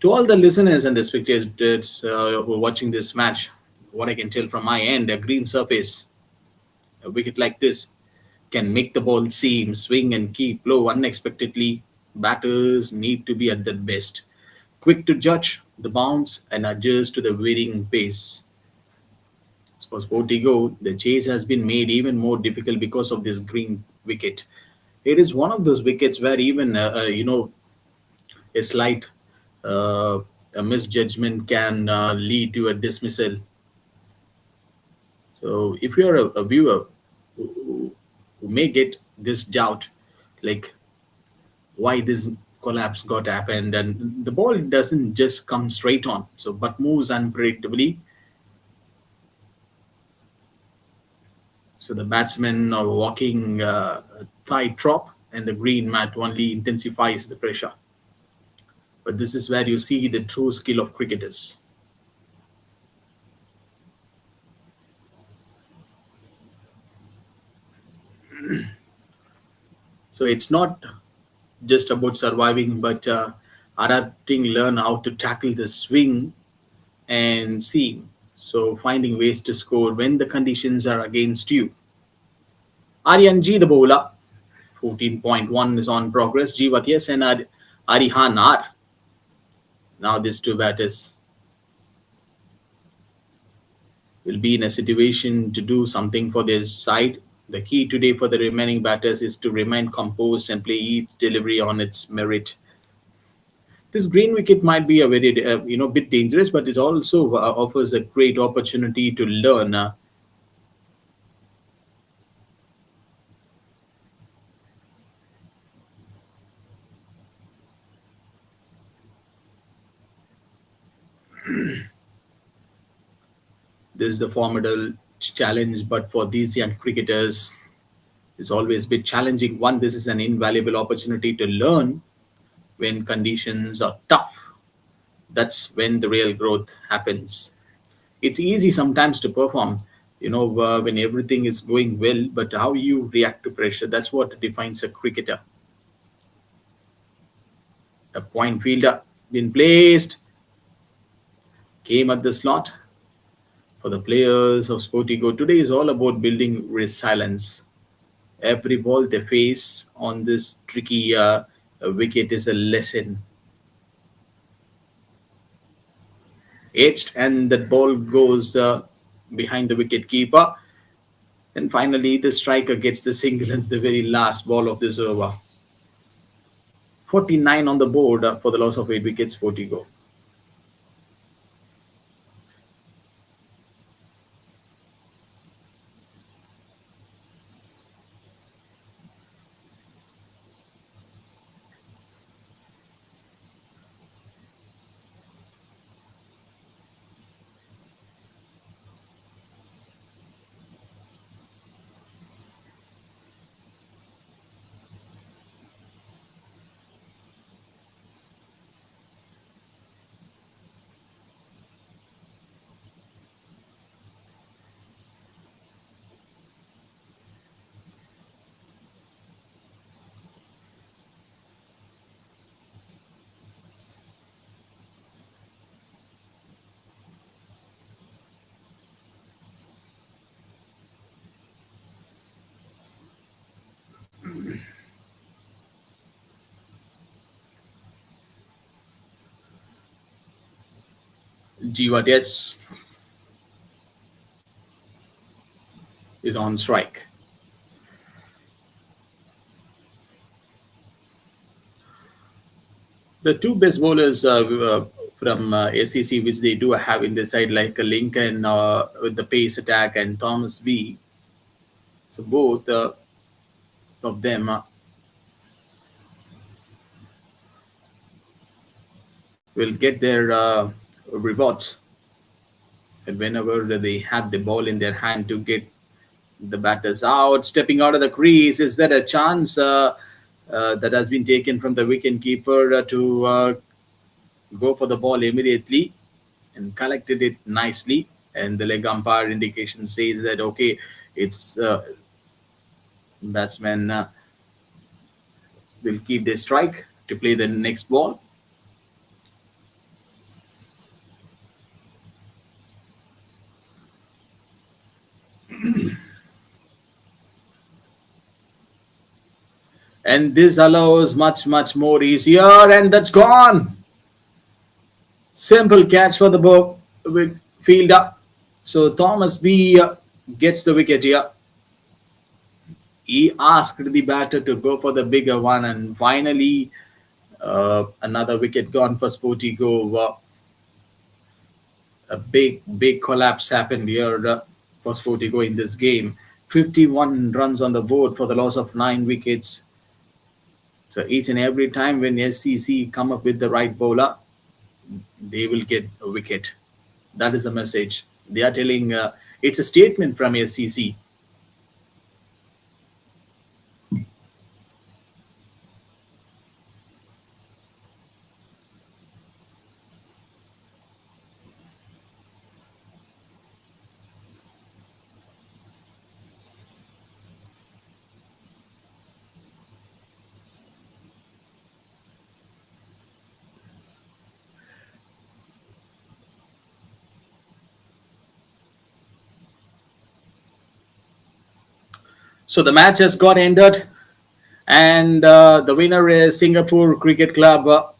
To all the listeners and the spectators who are watching this match, what I can tell from my end, a green surface, a wicket like this, can make the ball seam, swing, and keep low unexpectedly. Batters need to be at their best, quick to judge the bounce and adjust to the varying pace. As for SportyGo, the chase has been made even more difficult because of this green wicket. It is one of those wickets where even a slight uh, a misjudgment can lead to a dismissal. So if you are a viewer who may get this doubt, like why this collapse got happened, and the ball doesn't just come straight on, so but moves unpredictably. So the batsmen are walking a tightrope, and the green mat only intensifies the pressure. But this is where you see the true skill of cricketers. So it's not just about surviving, but adapting, learn how to tackle the swing and seam. So finding ways to score when the conditions are against you. Aryan G, the bowler, 14.1 is on progress. Jivat, yes, and Arihan R. Now these two batters will be in a situation to do something for their side. The key today for the remaining batters is to remain composed and play each delivery on its merit. This green wicket might be a very bit dangerous, but it also offers a great opportunity to learn. This is the formidable challenge, but for these young cricketers, it's always a bit challenging. One, this is an invaluable opportunity to learn when conditions are tough. That's when the real growth happens. It's easy sometimes to perform, when everything is going well, but how you react to pressure, that's what defines a cricketer. A point fielder been placed, came at the slot. For the players of SportyGo, today is all about building resilience. Every ball they face on this tricky wicket is a lesson. Edged, and that ball goes behind the wicket keeper. And finally, the striker gets the single at the very last ball of this over. 49 on the board for the loss of 8 wickets, SportyGo. Jivades is on strike. The two best bowlers from SCC, which they do have in the side, like Lincoln with the pace attack and Thomas B. So both of them will get their rewards. And whenever they have the ball in their hand to get the batters out, stepping out of the crease, is there a chance that has been taken from the wicket keeper to go for the ball immediately and collected it nicely and the leg umpire indication says that okay, it's batsman will keep the strike to play the next ball. And this allows much more easier, and that's gone. Simple catch for the fielder. So Thomas B gets the wicket here. He asked the batter to go for the bigger one, and finally another wicket gone for SportyGo. A big collapse happened here for SportyGo in this game. 51 runs on the board for the loss of 9 wickets. So each and every time when SCC come up with the right bowler, they will get a wicket. That is the message. They are telling, it's a statement from SCC. So the match has got ended, and the winner is Singapore Cricket Club.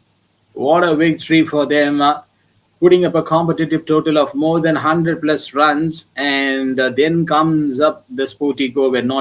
What a victory for them, putting up a competitive total of more than 100 plus runs, and then comes up the SportyGo were not